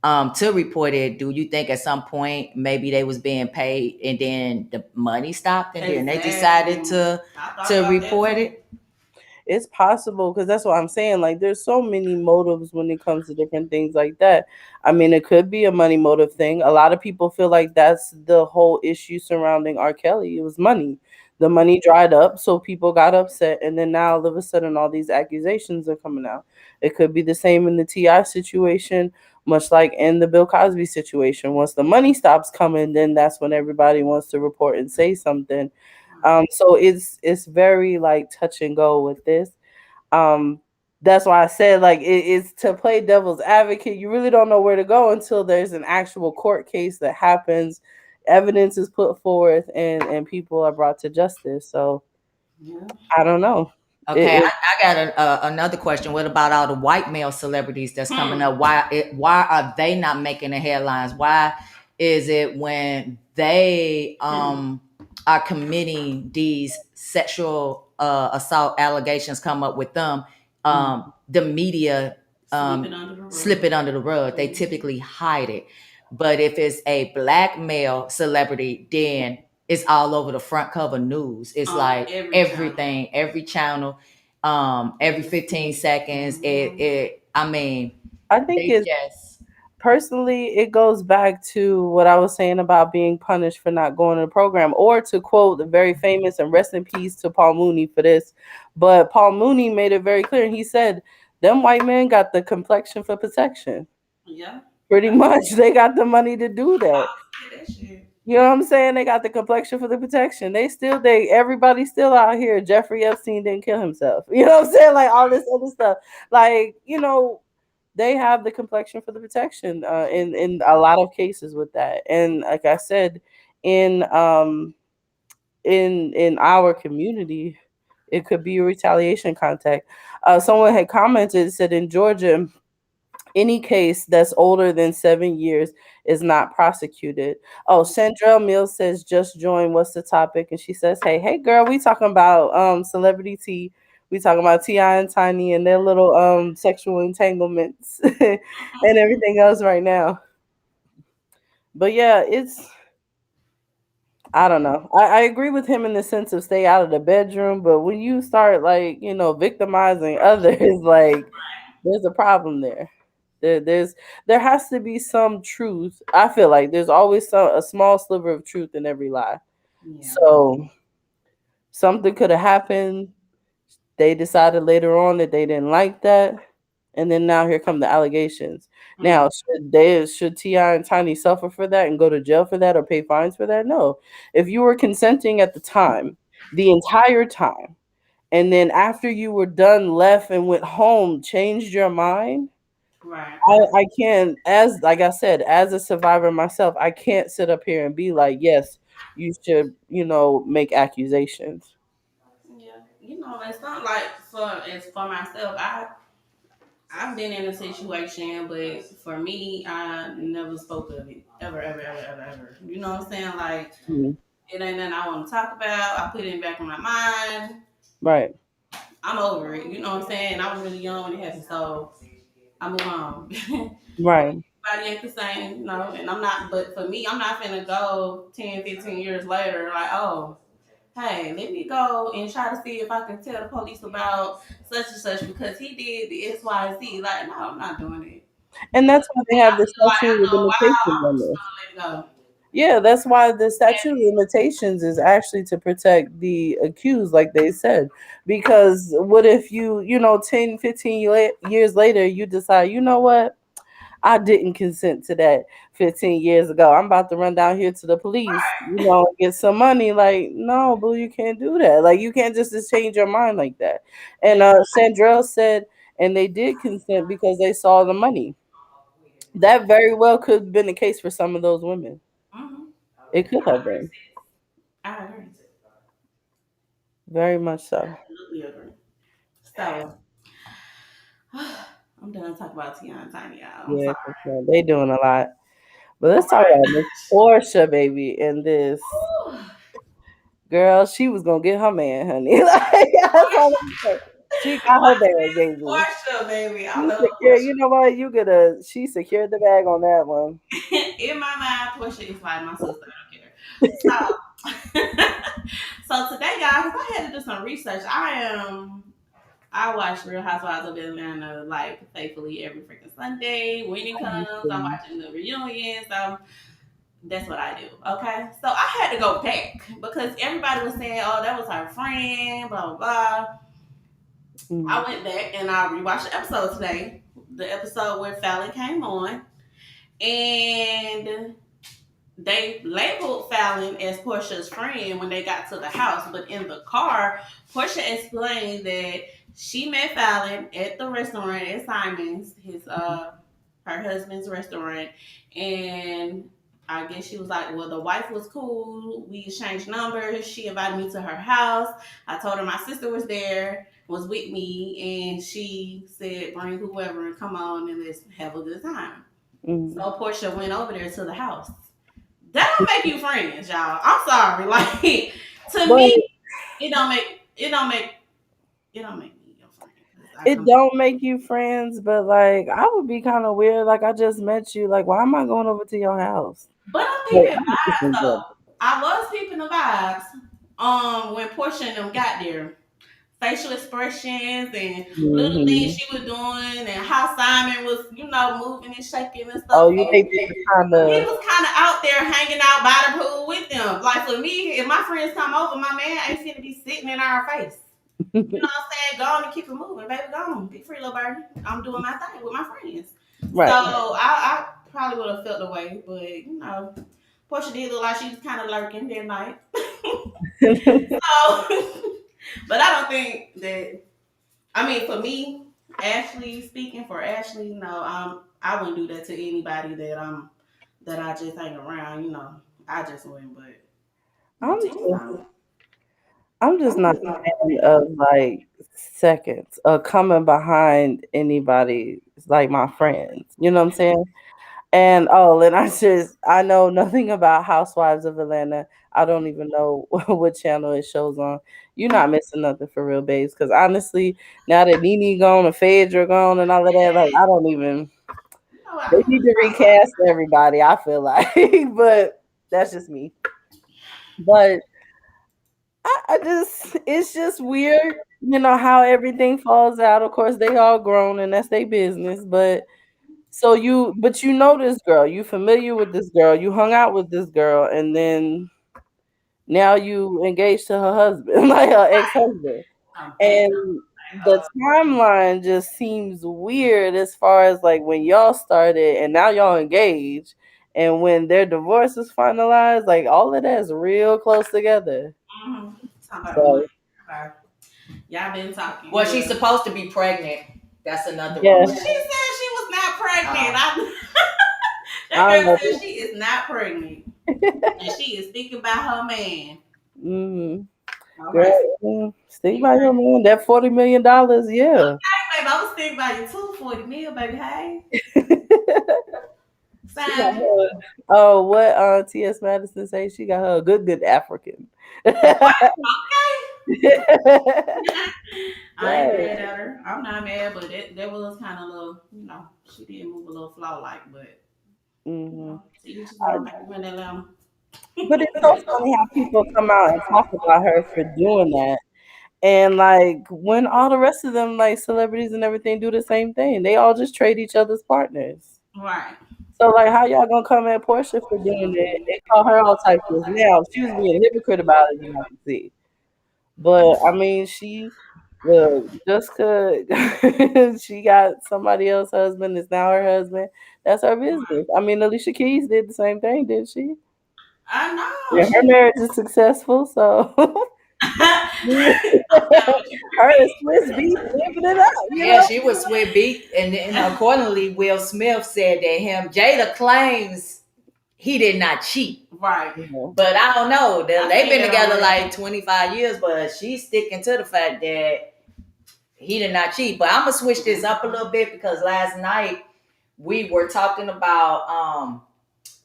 Speaker 9: to report it, do you think at some point maybe they was being paid and then the money stopped and then they decided
Speaker 3: Exactly. I thought
Speaker 9: to
Speaker 3: about that
Speaker 9: report
Speaker 3: too.
Speaker 9: it?
Speaker 2: It's possible because that's what I'm saying. Like, there's so many motives when it comes to different things like that. I mean, it could be a money motive thing. A lot of people feel like that's the whole issue surrounding R. Kelly. It was money. The money dried up, so people got upset, and then now all of a sudden, all these accusations are coming out. It could be the same in the Ti situation, much like in the Bill Cosby situation. Once the money stops coming, then that's when everybody wants to report and say something. So it's very like touch and go with this. Um, that's why I said like it's to play devil's advocate. You really don't know where to go until there's an actual court case that happens, evidence is put forth, and people are brought to justice. So
Speaker 3: Yeah.
Speaker 2: I don't know.
Speaker 9: Okay,
Speaker 2: It
Speaker 9: I got another question. What about all the white male celebrities that's coming
Speaker 3: Hmm.
Speaker 9: up? Why are they not making the headlines? Why is it when they are committing these sexual assault allegations come up with them, the media
Speaker 3: Sweep it under the
Speaker 9: slip
Speaker 3: rug.
Speaker 9: it under the rug? They typically hide it. But if it's a black male celebrity, then it's all over the front cover news. It's
Speaker 3: On
Speaker 9: like
Speaker 3: every channel.
Speaker 9: everything, every channel, every 15 seconds. It I mean,
Speaker 2: I think
Speaker 9: they
Speaker 2: it's
Speaker 9: just
Speaker 2: personally it goes back to what I was saying about being punished for not going to the program, or to quote the very famous and rest in peace to Paul Mooney for this. But Paul Mooney made it very clear. He said, "Them white men got the complexion for protection."
Speaker 3: Yeah.
Speaker 2: Pretty much, they got the money to do that.
Speaker 3: I see that shit.
Speaker 2: You know what I'm saying? They got the complexion for the protection. Everybody's still out here. Jeffrey Epstein didn't kill himself. You know what I'm saying? Like all this other stuff. Like, they have the complexion for the protection in a lot of cases with that. And like I said, in in our community, it could be a retaliation contact. Someone had commented, said in Georgia, any case that's older than 7 years is not prosecuted. Oh, Sandrell Mills says just join. What's the topic? And she says, hey girl, we talking about celebrity tea. We talking about Ti and Tiny and their little sexual entanglements and everything else right now. But yeah, I don't know. I agree with him in the sense of stay out of the bedroom, but when you start like, victimizing others, like there's a problem there. There has to be some truth. I feel like there's always a small sliver of truth in every lie.
Speaker 3: Yeah.
Speaker 2: So something could have happened. They decided later on that they didn't like that, and then now here come the allegations.
Speaker 3: Mm.
Speaker 2: Now should Ti and Tiny suffer for that and go to jail for that or pay fines for that? No. If you were consenting at the time, the entire time, and then after you were done, left and went home, changed your mind.
Speaker 3: Right.
Speaker 2: I can't, as like I said, as a survivor myself, I can't sit up here and be like, yes, you should, make accusations.
Speaker 3: Yeah. It's not like for myself. I've been in a situation, but for me, I never spoke of it ever, ever, ever, ever, ever. You know what I'm saying? Like
Speaker 2: Mhm.
Speaker 3: it ain't nothing I want to talk about. I put it in the back of my mind.
Speaker 2: Right,
Speaker 3: I'm over it. You know what I'm saying? I was really young when it happened, so I move on.
Speaker 2: right.
Speaker 3: Everybody ain't the same, and I'm not, but for me, I'm not finna go 10, 15 years later, like, oh, hey, let me go and try to see if I can tell the police about such and such because he did the X, Y, Z. Like, no, I'm not doing it.
Speaker 2: And
Speaker 3: Because
Speaker 2: that's why they have the
Speaker 3: I
Speaker 2: statute of
Speaker 3: know why
Speaker 2: limitations
Speaker 3: I'm
Speaker 2: on
Speaker 3: just
Speaker 2: this.
Speaker 3: gonna let it go.
Speaker 2: Yeah, that's why the statute of
Speaker 3: And,
Speaker 2: limitations is actually to protect the accused, like they said. Because what if you, 10, 15 years later, you decide, you know what? I didn't consent to that 15 years ago. I'm about to run down here to the police, and get some money. Like, no, boo, you can't do that. Like, you can't just change your mind like that. And
Speaker 3: yeah.
Speaker 2: Chandrell said, and they did consent because they saw the money. That very well could have been the case for some of those women.
Speaker 3: Mm-hmm.
Speaker 2: It could
Speaker 3: I
Speaker 2: have
Speaker 3: agree,
Speaker 2: been.
Speaker 3: sis. I agree.
Speaker 2: Very much so.
Speaker 3: Absolutely agree. So, I'm done talking about Tiana Tiny, y'all. I'm
Speaker 2: Yeah,
Speaker 3: sorry.
Speaker 2: for sure. They doing a lot. But
Speaker 3: Oh
Speaker 2: let's talk
Speaker 3: my
Speaker 2: about Miss Portia, baby, and this
Speaker 3: gosh.
Speaker 2: girl. She was gonna get her man, honey. Like, that's all I'm saying. She got her bag, baby.
Speaker 3: Portia, baby. I
Speaker 2: She
Speaker 3: love
Speaker 2: secure.
Speaker 3: Portia.
Speaker 2: You know what? She secured the bag on that one.
Speaker 3: In my mind, Portia is like my sister. I don't care. So, so today, guys, I had to do some research. I watch Real Housewives of Atlanta like faithfully every freaking Sunday. When it comes, I'm watching the reunions. That's what I do. Okay, so I had to go back because everybody was saying, "Oh, that was her friend," blah blah blah. I
Speaker 2: Mhm.
Speaker 3: went back and I rewatched the episode today. The episode where Fallon came on, and they labeled Fallon as Portia's friend when they got to the house, but in the car, Portia explained that she met Fallon at the restaurant at Simon's, his her husband's restaurant, and I guess she was like, well, the wife was cool. We exchanged numbers. She invited me to her house. I told her my sister was there, was with me, and she said, bring whoever and come on and let's have a good time.
Speaker 2: Mhm.
Speaker 3: So Portia went over there to the house. That don't make you friends, y'all. I'm sorry. Like to
Speaker 2: But
Speaker 3: me, it don't make it don't make me your friend because I
Speaker 2: it
Speaker 3: come.
Speaker 2: don't make you friends. But like, I would be kind of weird. Like, I just met you. Like, why am I going over to your house?
Speaker 3: But I'm
Speaker 2: Like,
Speaker 3: peeping
Speaker 2: I would just
Speaker 3: vibes
Speaker 2: enjoy
Speaker 3: though. I was peeping the vibes. When Portia and them got there, facial expressions and
Speaker 2: it.
Speaker 3: little things
Speaker 2: Hmm.
Speaker 3: she was doing, and how Simon was, moving and shaking and
Speaker 2: Oh,
Speaker 3: stuff.
Speaker 2: you think they were kind
Speaker 3: He
Speaker 2: of?
Speaker 3: was kind of out there hanging out by the pool with them. Like for me, if my friends come over, my man ain't finna be sitting in our face. You know what I'm saying? Go on and keep it moving, baby. Go on. Be free, little birdie. I'm doing my thing with my friends. So
Speaker 2: Right.
Speaker 3: I probably would have felt the way, but Portia did look like she was kind of lurking that night. So, but I don't think that. I mean, for me, Ashley speaking for Ashley, no, I wouldn't do that to anybody that I just hang around. I just wouldn't. But
Speaker 2: I'm
Speaker 3: to
Speaker 2: just,
Speaker 3: you
Speaker 2: I'm just not a fan of like seconds or coming behind anybody like my friends. You know what I'm saying? And I know nothing about Housewives of Atlanta. I don't even know what channel it shows on. You're not missing nothing for real, babes. Because honestly, now that Nene gone and Phaedra gone and all of that, like I don't even.
Speaker 3: I
Speaker 2: They
Speaker 3: don't
Speaker 2: need
Speaker 3: really
Speaker 2: to recast everybody. I feel like, but that's just me. But it's just weird, how everything falls out. Of course, they all grown and that's their business. But you know this girl, you familiar with this girl, you hung out with this girl, and then now you engaged to her husband, like her ex-husband.
Speaker 3: back up.
Speaker 2: And the timeline just seems weird as far as like when y'all started and now y'all engaged and when their divorce is finalized, like all of that is real close together.
Speaker 3: Talking about a month.
Speaker 2: So
Speaker 3: Okay. Y'all been talking.
Speaker 9: Well, she's supposed to be pregnant. That's another
Speaker 2: Yeah.
Speaker 9: rumor.
Speaker 3: She said she was not pregnant.
Speaker 2: I
Speaker 3: That
Speaker 2: don't
Speaker 3: girl
Speaker 2: know.
Speaker 3: said she is not pregnant. And she is speaking about her man.
Speaker 2: Mm-hmm.
Speaker 3: All right.
Speaker 2: Girl, stick by your man. That $40 million, yeah.
Speaker 3: Hey, baby, I was thinking about you too, 40 mil, baby. Hey.
Speaker 2: She got
Speaker 3: Simon.
Speaker 2: her. Oh, what T.S. Madison say? She got her a good African.
Speaker 3: Okay. I ain't
Speaker 2: Right.
Speaker 3: mad at her. I'm not mad, but that was kind of a little, she did move a little flow like, but
Speaker 2: Hmm.
Speaker 3: see each his own, baby. When they let 'em.
Speaker 2: But it's so funny how people come out and talk about her for doing that. And like when all the rest of them, like celebrities and everything, do the same thing, they all just trade each other's partners.
Speaker 3: Right.
Speaker 2: So like, how y'all gonna come at Portia for doing it? They call her all types of now. She was being a hypocrite about it, you have to see. But I mean, she look just cause she got somebody else's husband is now her husband. That's her business. I mean, Alicia Keys did the same thing, didn't she?
Speaker 3: I know.
Speaker 2: Yeah, her marriage is successful, so her and Swiss beat living it up, you
Speaker 9: Yeah,
Speaker 2: know.
Speaker 9: she was with beat, and accordingly, Will Smith said that Jada claims he did not cheat.
Speaker 3: Right.
Speaker 9: But I don't know. They've been
Speaker 3: seen that
Speaker 9: together
Speaker 3: already.
Speaker 9: like 25 years, but she's sticking to the fact that he did not cheat. But I'm gonna switch this up a little bit because last night we were talking about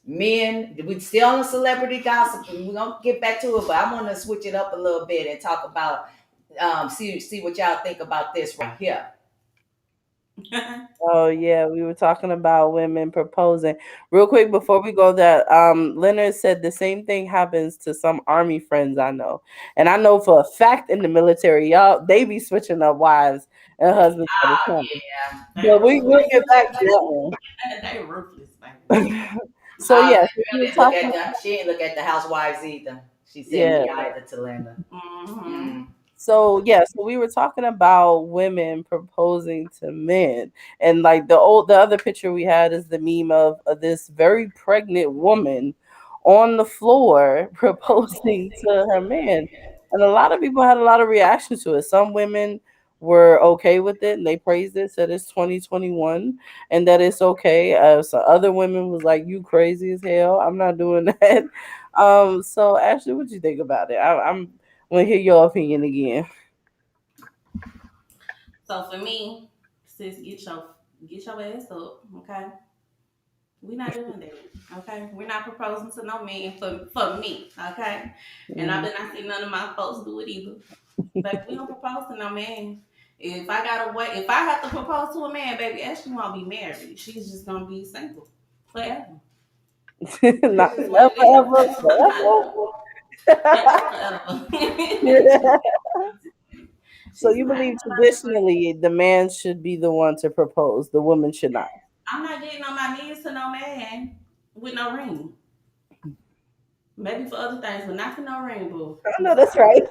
Speaker 9: men. We still on celebrity gossip. We're gonna get back to it, but I want to switch it up a little bit and talk about see what y'all think about this right here.
Speaker 2: Oh yeah, we were talking about women proposing. Real quick before we go that Leonard said the same thing happens to some army friends I know. And I know for a fact in the military, y'all they be switching up wives and husbands all the time.
Speaker 9: Yeah.
Speaker 2: But we will get back to that one.
Speaker 3: They ruthless, baby.
Speaker 2: So yeah, so we were
Speaker 9: She didn't look
Speaker 2: talking.
Speaker 9: at she didn't look at the housewives either. She said
Speaker 2: Yeah.
Speaker 9: me either to Linda.
Speaker 3: Mm-hmm.
Speaker 2: So yeah, so we were talking about women proposing to men, and like the other picture we had is the meme of this very pregnant woman on the floor proposing to her man, and a lot of people had a lot of reactions to it. Some women were okay with it and they praised it, said it's 2021 and that it's okay. So other women was like, "You crazy as hell! I'm not doing that." So Ashley, what you think about it? I'm want to hear your opinion again.
Speaker 3: So for me, sis, get your ass up, okay? We're not doing that, okay? We're not proposing to no man for me, okay? And I
Speaker 2: Mhm.
Speaker 3: bet not see none of my folks do it either. But we don't propose to no man. If I gotta wait, if I have to propose to a man, baby, Ashley won't be married. She's just gonna be single forever.
Speaker 2: Not
Speaker 3: That's just what
Speaker 2: never
Speaker 3: it is.
Speaker 2: ever
Speaker 3: I'm not
Speaker 2: forever.
Speaker 3: doing it.
Speaker 2: Yeah. So
Speaker 3: She's
Speaker 2: you
Speaker 3: not.
Speaker 2: believe traditionally the man should be the one to propose, the woman should not.
Speaker 3: I'm not getting on my knees to no man with no ring. Maybe for other things, but not for no ring, boo.
Speaker 2: I
Speaker 3: I'm
Speaker 2: know that's right.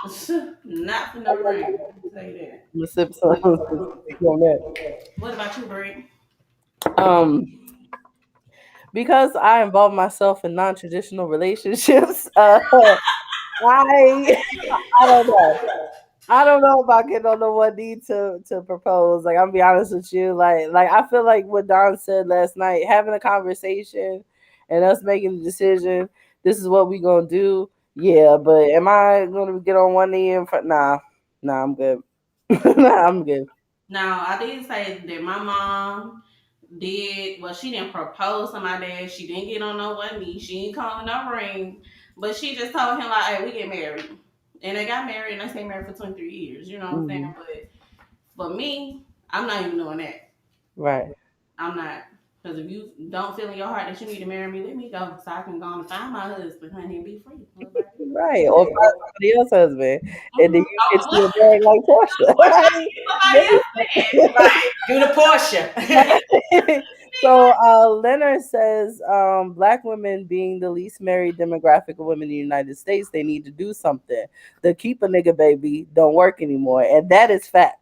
Speaker 3: sorry. Not for no ring. I'll tell you that.
Speaker 2: I'm gonna sip some on that.
Speaker 3: What about you, Bree?
Speaker 2: Um, because I involve myself in non-traditional relationships, I I don't know. I don't know about getting on the one knee to propose. Like I'm be honest with you. Like I feel like what Don said last night, having a conversation and us making the decision, this is what we gonna do. Yeah, but am I gonna get on one knee in front? Nah, I'm good. Nah, I'm good.
Speaker 3: Now, I did say that my mom well, she didn't propose to my dad. She didn't get on no one knee. She didn't call no ring. But she just told him, like, hey, we get married. And they got married and they stayed married for 23 years. You know what I'm saying?
Speaker 2: Mhm.
Speaker 3: But for me, I'm not even doing that.
Speaker 2: Right.
Speaker 3: I'm not. Because if you don't feel in your heart that you need to marry me, let me go so I can go and find my husband, honey, and be free. What about it?
Speaker 2: Right. Or find somebody else's husband. And then
Speaker 3: Mm-hmm.
Speaker 2: you get you a bag like Portia.
Speaker 3: Or somebody else man.
Speaker 9: Right. Do the Portia.
Speaker 2: So Leonard says black women being the least married demographic of women in the United States, they need to do something. The keep a nigga baby don't work anymore. And that is facts.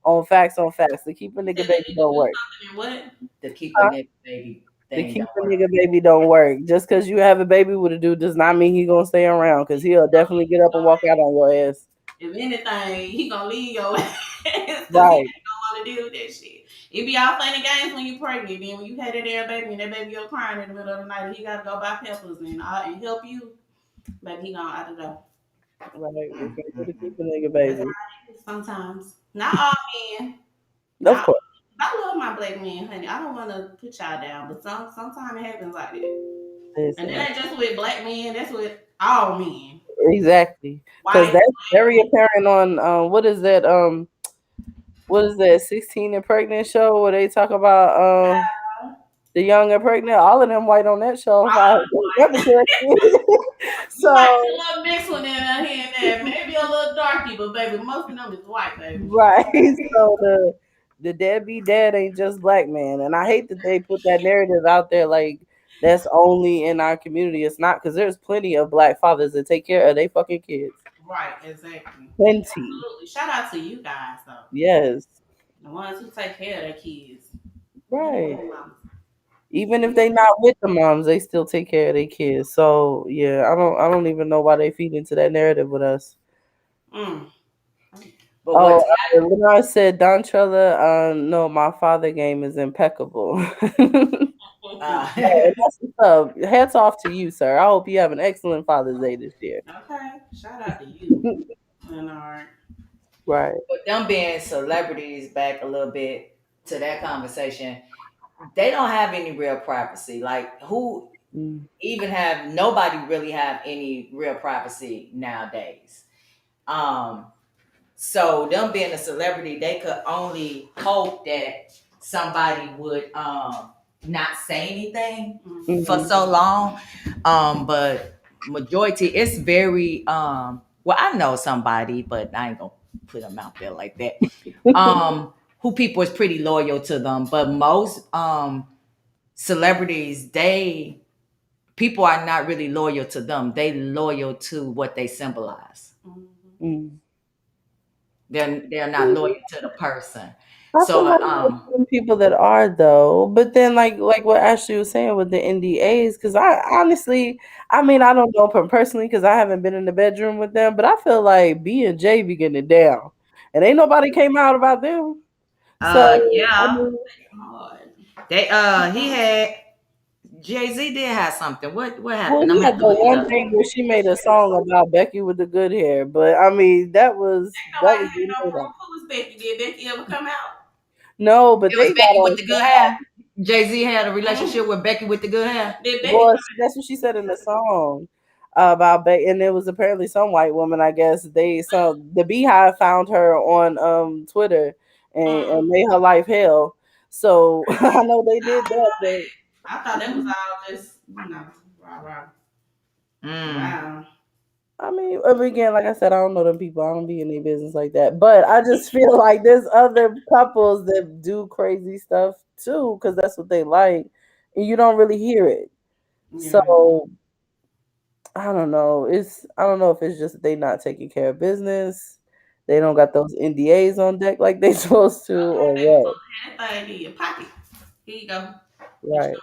Speaker 2: On facts on facts. The keep a nigga
Speaker 3: Said they
Speaker 2: baby
Speaker 3: need to
Speaker 2: don't
Speaker 3: do
Speaker 2: work.
Speaker 3: something and what?
Speaker 9: To keep a
Speaker 2: Huh?
Speaker 9: nigga baby
Speaker 2: The
Speaker 9: thing
Speaker 2: keep
Speaker 9: don't
Speaker 2: a
Speaker 9: work.
Speaker 2: nigga baby don't work. Just because you have a baby with a dude does not mean he gonna stay around because he'll definitely get up and walk out on your ass.
Speaker 3: If anything, he gonna leave your ass because he
Speaker 2: Right.
Speaker 3: ain't gonna want to deal with that shit. It be all fun and games when you pregnant. Then when you had that damn baby and that baby go crying in the middle of the night, and he gotta go buy peppers and help you, baby, he gonna out the door.
Speaker 2: Right. We can't do to keep a nigga,
Speaker 3: That's
Speaker 2: baby.
Speaker 3: how it is sometimes. Not all men.
Speaker 2: Of
Speaker 3: Not.
Speaker 2: course.
Speaker 3: I love my black men, honey. I don't want to put y'all down, but sometimes it happens like that. And
Speaker 2: Listen.
Speaker 3: that ain't just with black men. That's with all men.
Speaker 2: Exactly. Because
Speaker 3: White,
Speaker 2: that's very
Speaker 3: black,
Speaker 2: apparent on what is that 16 and pregnant show where they talk about the young and pregnant, all of them white on that show if I remember correctly.
Speaker 3: you might
Speaker 2: So
Speaker 3: get a little mixed one in there here and there, maybe a little darky, but baby, most of them is white, baby.
Speaker 2: right. So the deadbeat dad ain't just black man. And I hate that they put that narrative out there like that's only in our community. It's not because there's plenty of black fathers that take care of their fucking kids.
Speaker 3: Right, exactly.
Speaker 2: Plenty.
Speaker 3: Absolutely. Shout out to you guys though,
Speaker 2: Yes.
Speaker 3: the ones who take care of their kids. And
Speaker 2: Right.
Speaker 3: the moms.
Speaker 2: Even if they not with the moms, they still take care of their kids. So yeah, I don't even know why they feed into that narrative with us.
Speaker 3: Mm.
Speaker 9: But
Speaker 2: Oh,
Speaker 9: what
Speaker 2: Lenard said Don Trella, no, my father game is impeccable.
Speaker 9: uh,
Speaker 2: That's what's up. Hats off to you, sir. I hope you have an excellent Father's Day this year.
Speaker 3: Okay, shout out to you, Leonard.
Speaker 2: Right.
Speaker 9: with them being celebrities, back a little bit to that conversation, they don't have any real privacy. Like who
Speaker 2: Mm.
Speaker 9: even have nobody really have any real privacy nowadays. Um so them being a celebrity, they could only hope that somebody would not say anything for
Speaker 2: Mhm.
Speaker 9: so long. But majority it's very well, I know somebody, but I ain't gonna put them out there like that. Who people is pretty loyal to them, but most celebrities, they people are not really loyal to them. They loyal to what they symbolize.
Speaker 2: Mm.
Speaker 9: They're not loyal to the person.
Speaker 2: I feel
Speaker 9: So
Speaker 2: like there's some people that are though, but then like what Ashley was saying with the NDAs, because I honestly, I mean, I don't know them personally because I haven't been in the bedroom with them, but I feel like B and J be getting it down, and ain't nobody came out about them. So I
Speaker 9: yeah,
Speaker 2: mean,
Speaker 3: Lord.
Speaker 9: they he had Jay-Z did have something. What
Speaker 2: well,
Speaker 9: happened? I'm
Speaker 2: he
Speaker 9: gonna
Speaker 2: had
Speaker 9: have to
Speaker 2: the
Speaker 9: look it
Speaker 2: one
Speaker 9: up.
Speaker 2: thing where she made a song about Becky with the good hair, but I mean, that was
Speaker 3: Ain't
Speaker 2: that
Speaker 3: nobody
Speaker 2: was
Speaker 3: had
Speaker 2: the
Speaker 3: no
Speaker 2: end of
Speaker 3: proof. Who was Becky? Did Becky ever come out?
Speaker 2: no, but
Speaker 9: It was
Speaker 2: they got
Speaker 9: Becky with
Speaker 2: on
Speaker 9: the good
Speaker 2: Side.
Speaker 9: hair. Jay-Z had a relationship with Becky with the good hair.
Speaker 3: Did Becky
Speaker 2: Well, that's what she said in the song about Becky, and it was apparently some white woman. I guess the Beehive found her on Twitter and made her life hell. So I know they
Speaker 3: I
Speaker 2: did
Speaker 3: didn't know
Speaker 2: that,
Speaker 3: that.
Speaker 2: but
Speaker 3: I thought that was all just, rah, rah.
Speaker 9: Mm.
Speaker 3: Wow.
Speaker 2: I mean, again, like I said, I don't know them people. I don't be in their business like that. But I just feel like there's other couples that do crazy stuff too, because that's what they like, and you don't really hear it.
Speaker 3: Yeah.
Speaker 2: So I don't know if it's just that they not taking care of business. They don't got those NDAs on deck like they supposed to,
Speaker 3: Okay,
Speaker 2: or
Speaker 3: they was
Speaker 2: what?
Speaker 3: supposed to have that thing in your pocket. Here you go. What
Speaker 2: Right.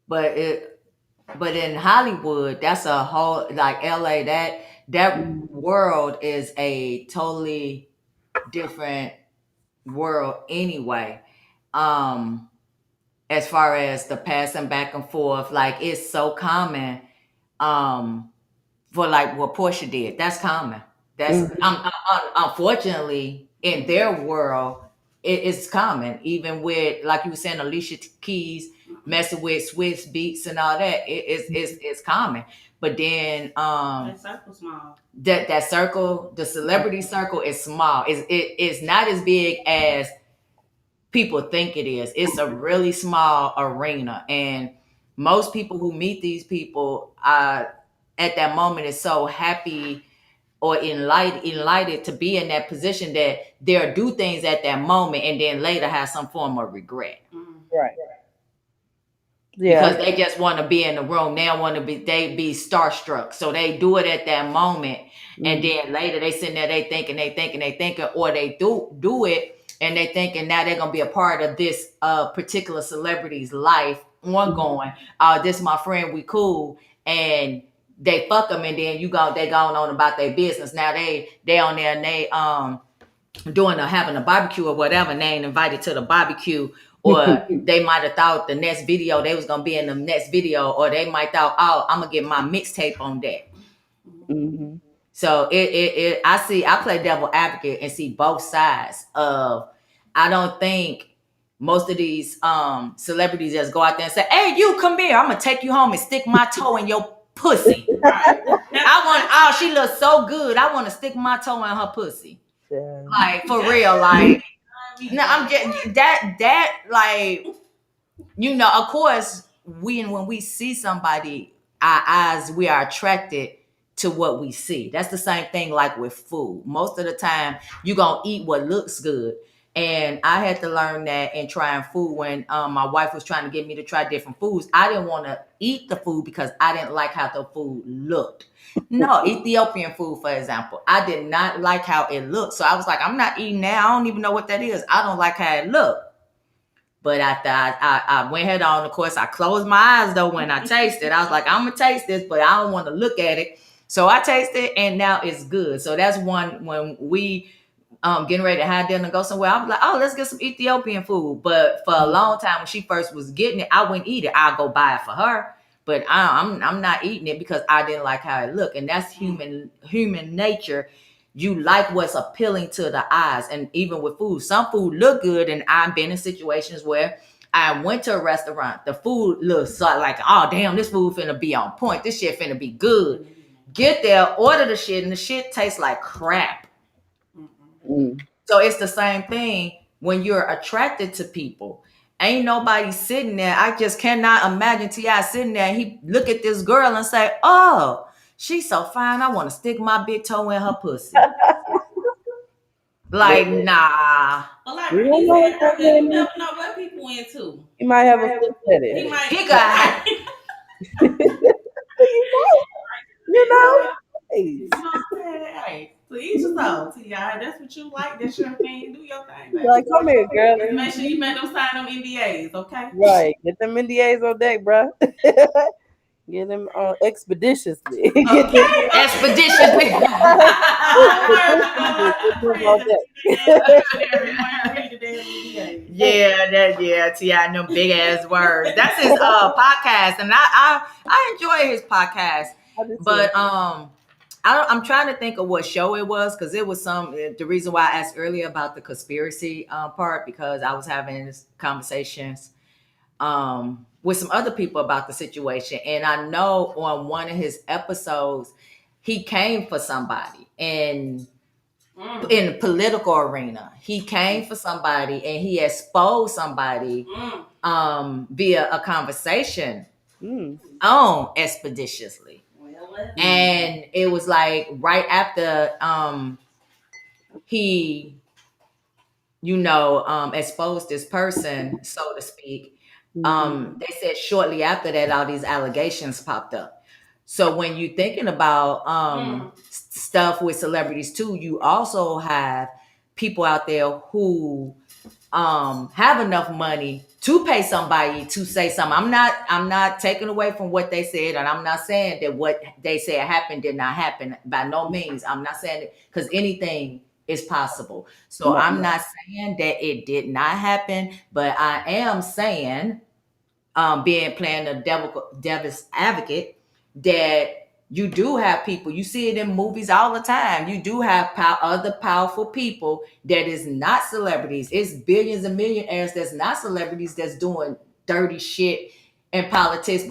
Speaker 9: But but in Hollywood, that's a whole like LA, that
Speaker 2: Mm,
Speaker 9: world is a totally different world anyway. Um as far as the passing back and forth, like it's so common. For like what Portia did, that's common. That's
Speaker 2: mm,
Speaker 9: unfortunately in their world, it's common. Even with like you were saying, Alicia Keys messing with Swiss beats and all that, it's common. But then
Speaker 3: that circle small.
Speaker 9: that circle, the celebrity circle is small. It's not as big as people think it is. It's a really small arena, and most people who meet these people at that moment is so happy or enlightened to be in that position that they'll do things at that moment and then later have some form of regret
Speaker 2: right.
Speaker 9: because
Speaker 2: Yeah.
Speaker 9: they just want to be in the room. They don't want to be starstruck. So they do it at that moment. And
Speaker 2: Mm,
Speaker 9: then later they sitting there, they thinking, or they do it and they thinking now they're going to be a part of this particular celebrity's life
Speaker 2: mm,
Speaker 9: ongoing. This my friend, we cool. And they fuck them and then they going on about their business. Now they on there and they having a barbecue or whatever, and they ain't invited to the barbecue, or they might have thought the next video they was gonna be in the next video, or they might thought, oh, I'm gonna get my mixtape on that.
Speaker 2: Mm-hmm.
Speaker 9: So I play devil advocate and see both sides of. I don't think most of these celebrities just go out there and say, hey, you come here, I'm gonna take you home and stick my toe in your pussy. She looks so good, I want to stick my toe in her pussy.
Speaker 2: Yeah.
Speaker 9: Like, for real, like, no, I'm just that like, you know, of course, when we see somebody, our eyes, we are attracted to what we see. That's the same thing like with food. Most of the time, you're gonna eat what looks good. And I had to learn that in trying food when my wife was trying to get me to try different foods. I didn't want to eat the food because I didn't like how the food looked. No, Ethiopian food, for example. I did not like how it looked. So I was like, I'm not eating that. I don't even know what that is. I don't like how it looked. But after I went head on, of course, I closed my eyes though when I tasted. I was like, I'm gonna taste this, but I don't want to look at it. So I tasted, and now it's good. So that's one when we getting ready to have dinner and go somewhere. I was like, oh, let's get some Ethiopian food. But for a long time, when she first was getting it, I wouldn't eat it. I'll go buy it for her. But I'm not eating it because I didn't like how it looked. And that's human nature. You like what's appealing to the eyes. And even with food, some food look good. And I've been in situations where I went to a restaurant. The food looks like, oh, damn, this food finna be on point. This shit finna be good. Get there, order the shit, and the shit tastes like crap.
Speaker 2: Mm.
Speaker 9: So it's the same thing when you're attracted to people. Ain't nobody sitting there. I just cannot imagine T.I. sitting there and he look at this girl and say, oh, she's so fine. I want to stick my big toe in her pussy. Like, nah.
Speaker 3: Well, like
Speaker 2: You
Speaker 3: Ricky
Speaker 2: don't know
Speaker 3: said
Speaker 2: what
Speaker 3: earlier, you
Speaker 2: that
Speaker 3: never know what people into.
Speaker 2: You might have a foot fetish.
Speaker 9: He got
Speaker 2: You know? Hey.
Speaker 3: You know what I'm saying? Hey, to each his own, T.I. That's what you like. That's your thing. Do your thing, baby.
Speaker 2: Like, come here, girl.
Speaker 3: Just make sure you make them sign them NDAs, okay?
Speaker 2: Right. Get them NDAs on deck, bro. Get them on expeditiously.
Speaker 3: Okay.
Speaker 9: expeditiously. Yeah, T.I. them big ass words. That's his podcast, and I enjoy his podcast. But I'm trying to think of what show it was, because it was the reason why I asked earlier about the conspiracy part, because I was having conversations with some other people about the situation, and I know on one of his episodes he came for somebody in the political arena. He came for somebody and he exposed somebody via a conversation on Expeditiously. And it was like right after he exposed this person, so to speak, they said shortly after that all these allegations popped up. So when you're thinking about stuff with celebrities too, you also have people out there who have enough money to pay somebody to say something. I'm not taking away from what they said, and I'm not saying that what they said happened did not happen. By no means. I'm not saying it, because anything is possible. So I'm not saying that it did not happen, but I am saying, playing the devil's advocate, that you do have people, you see it in movies all the time. You do have other powerful people that is not celebrities. It's billions and millionaires that's not celebrities that's doing dirty shit in politics.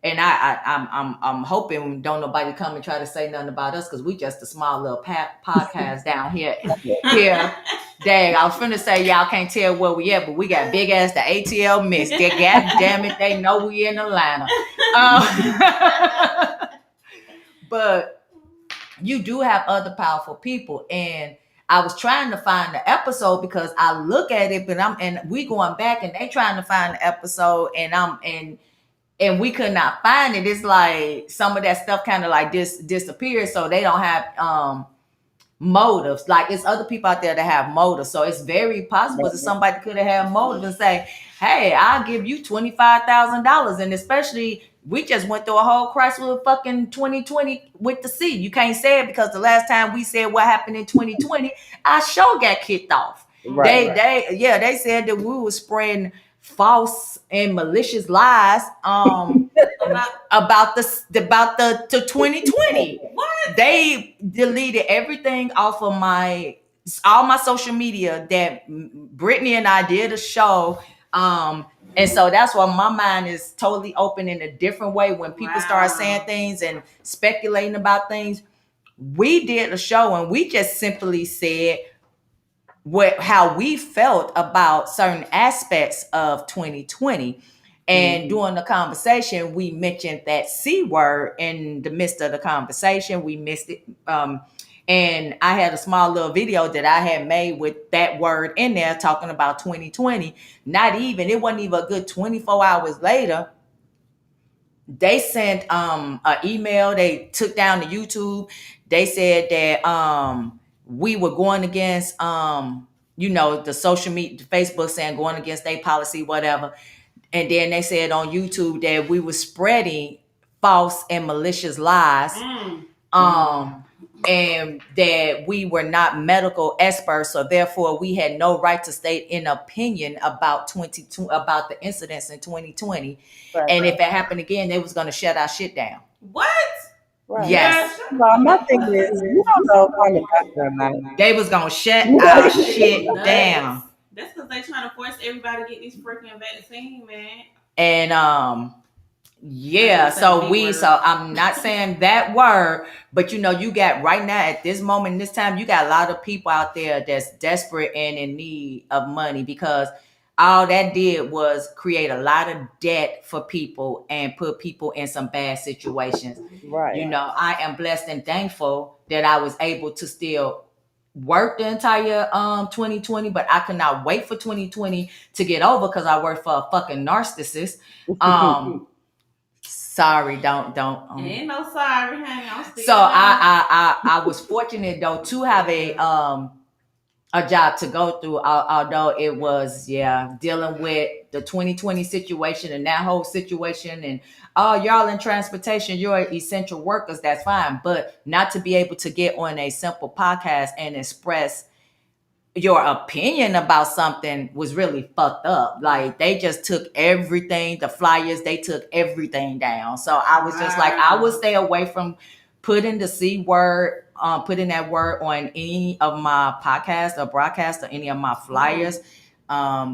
Speaker 9: I'm hoping don't nobody come and try to say nothing about us, because we just a small little podcast down here. Dang, I was finna say y'all can't tell where we at, but we got big ass the ATL Mixx. God damn it, they know we in Atlanta. But you do have other powerful people, and I was trying to find the episode because I look at it, but we going back and they trying to find the episode, and we could not find it. It's like some of that stuff kind of like disappeared, so they don't have motives. Like, it's other people out there that have motives, so it's very possible that somebody could have had motive and say, hey, I'll give you $25,000. And especially, we just went through a whole crisis with fucking 2020 with the C. You can't say it because the last time we said what happened in 2020, our show got kicked off.
Speaker 2: Right.
Speaker 9: They said that we were spreading false and malicious lies about the 2020.
Speaker 3: What?
Speaker 9: They deleted everything off of all my social media that Brittany and I did a show. And so that's why my mind is totally open in a different way when people start saying things and speculating about things. We did a show and we just simply said how we felt about certain aspects of 2020. And during the conversation, we mentioned that C word in the midst of the conversation. We missed it. And I had a small little video that I had made with that word in there talking about 2020. It wasn't even a good 24 hours later. They sent an email. They took down the YouTube. They said that we were going against the social media, Facebook saying going against their policy, whatever. And then they said on YouTube that we were spreading false and malicious lies. And that we were not medical experts, so therefore we had no right to state an opinion about the incidents in 2020.
Speaker 2: Right.
Speaker 9: And if it happened again, they was gonna shut our shit down.
Speaker 3: What?
Speaker 2: Right.
Speaker 9: Yes.
Speaker 2: No, my thing is, you don't know if I'm a doctor or not.
Speaker 9: They was gonna shut our shit down.
Speaker 3: That's because they trying to force everybody to get this freaking vaccine, man.
Speaker 9: And so I'm not saying that word, but you got right now at this moment in this time, you got a lot of people out there that's desperate and in need of money, because all that did was create a lot of debt for people and put people in some bad situations.
Speaker 2: Right.
Speaker 9: I am blessed and thankful that I was able to still work the entire 2020, but I could not wait for 2020 to get over because I work for a fucking narcissist. Sorry, don't.
Speaker 3: Ain't no sorry, honey. I'm still.
Speaker 9: So I was fortunate though to have a job to go through, although it was dealing with the 2020 situation and that whole situation, and y'all in transportation, you're essential workers, that's fine, but not to be able to get on a simple podcast and express your opinion about something was really fucked up. Like, they just took everything, the flyers, they took everything down. So I was just like, I would stay away from putting the C word, putting that word on any of my podcasts or broadcasts or any of my flyers.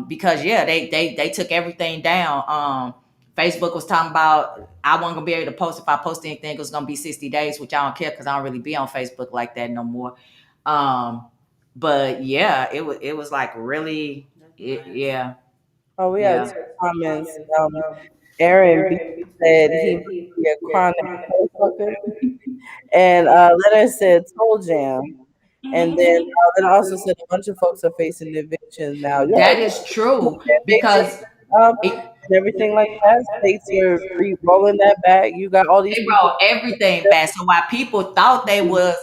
Speaker 9: Because they took everything down. Facebook was talking about I wasn't gonna be able to post. If I post anything, it was gonna be 60 days, which I don't care because I don't really be on Facebook like that no more. But yeah, it was like really, yeah.
Speaker 2: Oh, we had two comments. Aaron B said he would be a chronic motherfucker, and Leonard said Toe Jam, and then also said a bunch of folks are facing evictions now.
Speaker 9: That is true, because
Speaker 2: and everything like that. States are re-rolling that back. You got all these
Speaker 9: they
Speaker 2: people.
Speaker 9: roll everything back. So while people thought they was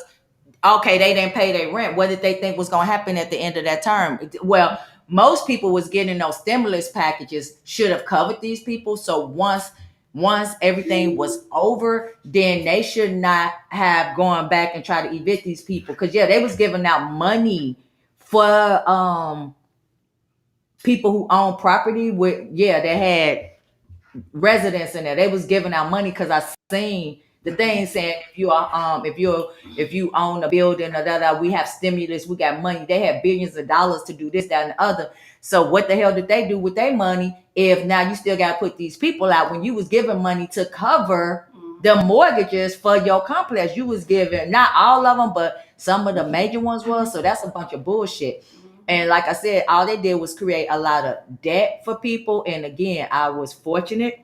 Speaker 9: okay, they didn't pay their rent, what did they think was going to happen at the end of that term? Well, most people was getting those stimulus packages should have covered these people. So once everything was over, then they should not have gone back and try to evict these people, because they was giving out money for people who own property with they had residents in there. They was giving out money, because I seen the thing saying if you own a building or we have stimulus, we got money. They had billions of dollars to do this, that, and the other. So what the hell did they do with their money if now you still got to put these people out when you was giving money to cover the mortgages for your complex? You was giving, not all of them, but some of the major ones was. So that's a bunch of bullshit. And like I said, all they did was create a lot of debt for people. And again, I was fortunate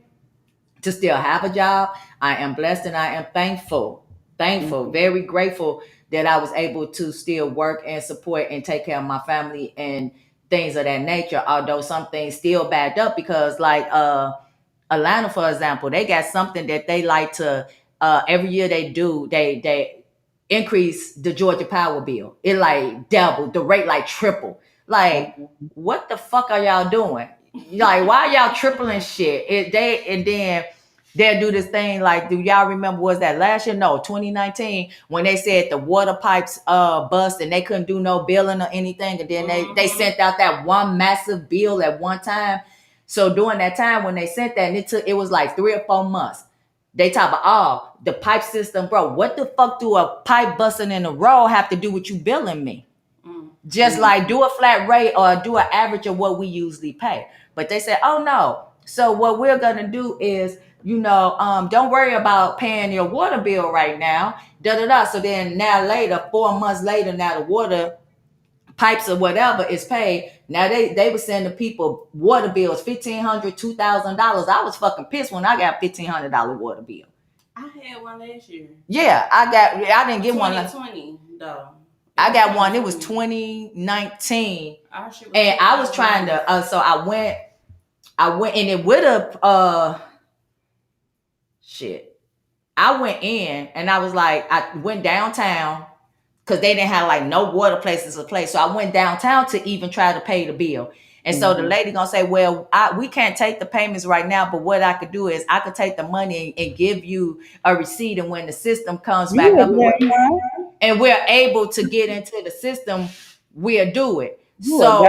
Speaker 9: to still have a job. I am blessed and I am thankful, very grateful that I was able to still work and support and take care of my family and things of that nature. Although some things still backed up, because like Atlanta, for example, they got something that they like to every year they increase the Georgia power bill. It like doubled, the rate like triple. Like, what the fuck are y'all doing? Like, why y'all tripling shit? And then they'll do this thing like, do y'all remember, was that last year? No, 2019, when they said the water pipes bust and they couldn't do no billing or anything, and then they sent out that one massive bill at one time. So during that time when they sent that, and it was like 3 or 4 months. They talk about, oh, the pipe system, bro. What the fuck do a pipe busting in a row have to do with you billing me? Just like do a flat rate or do an average of what we usually pay. But they said, oh no. So what we're gonna do is, don't worry about paying your water bill right now. So then now later, 4 months later, now the water pipes or whatever is paid. Now they were sending people water bills, $1,500, $2,000. I was fucking pissed when I got $1,500 water bill.
Speaker 3: I had one last year.
Speaker 9: Yeah, I didn't get one.
Speaker 3: 2020 though.
Speaker 9: I got one. It was 2019, and I was trying to. So I went, and it would have. Shit. I went in, and I was like, I went downtown because they didn't have like no water places to play. So I went downtown to even try to pay the bill. And so the lady gonna say, well, we can't take the payments right now, but what I could do is I could take the money and give you a receipt, and when the system comes back up and we're able to get into the system, we'll do it. So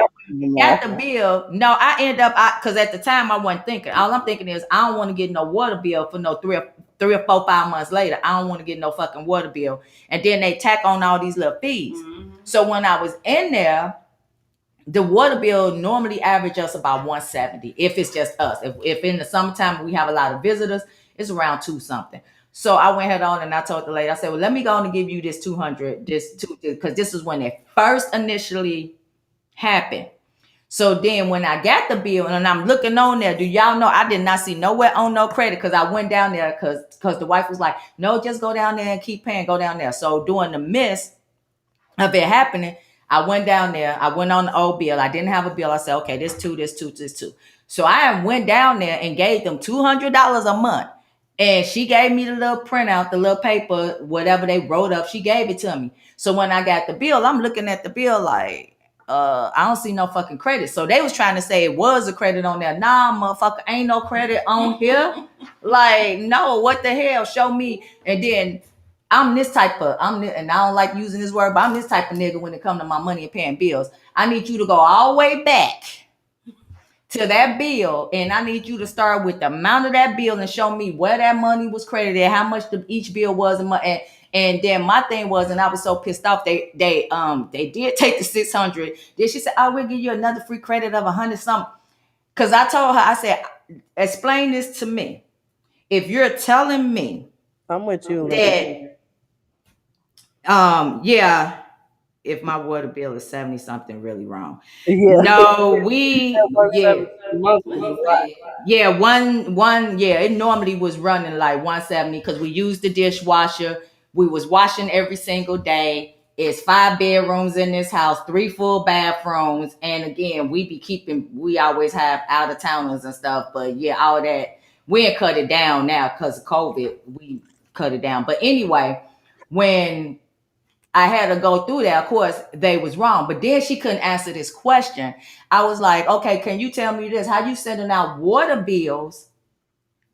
Speaker 9: got the bill. No, I end up because at the time I wasn't thinking. All I'm thinking is I don't want to get no water bill for no 3 or 4, 5 months later. I don't want to get no fucking water bill. And then they tack on all these little fees. So when I was in there, the water bill normally average us about 170 if it's just us. If in the summertime we have a lot of visitors, it's around 2 something. So I went head on and I told the lady, I said, well, let me go on and give you this 200, because this is when it first initially happened. So then when I got the bill and I'm looking on there, do y'all know I did not see nowhere on no credit, because I went down there because the wife was like, no, just go down there and keep paying, go down there. So during the midst of it happening, I went down there. I went on the old bill. I didn't have a bill. I said, okay, this two. So I went down there and gave them $200 a month. And she gave me the little printout, the little paper, whatever they wrote up. She gave it to me. So when I got the bill, I'm looking at the bill like, I don't see no fucking credit. So they was trying to say it was a credit on there. Nah, motherfucker, ain't no credit on here. Like, no, what the hell? Show me. And then and I don't like using this word, but I'm this type of nigga when it comes to my money and paying bills. I need you to go all the way back to that bill, and I need you to start with the amount of that bill and show me where that money was credited, how much each bill was, and then my thing was, and I was so pissed off, they did take the 600. Then she said, I will give you another free credit of 100 something. Because I told her, I said, explain this to me. If you're telling me
Speaker 2: I'm with you
Speaker 9: yeah, if my water bill is 70 something really wrong.
Speaker 2: Yeah.
Speaker 9: No, it normally was running like 170 because we used the dishwasher. We was washing every single day. It's 5 bedrooms in this house, 3 full bathrooms. And again, we always have out of towners and stuff. But yeah, all that, we ain't cut it down now because of COVID. We cut it down. But anyway, when I had to go through that, of course, they was wrong. But then she couldn't answer this question. I was like, okay, can you tell me this? How you sending out water bills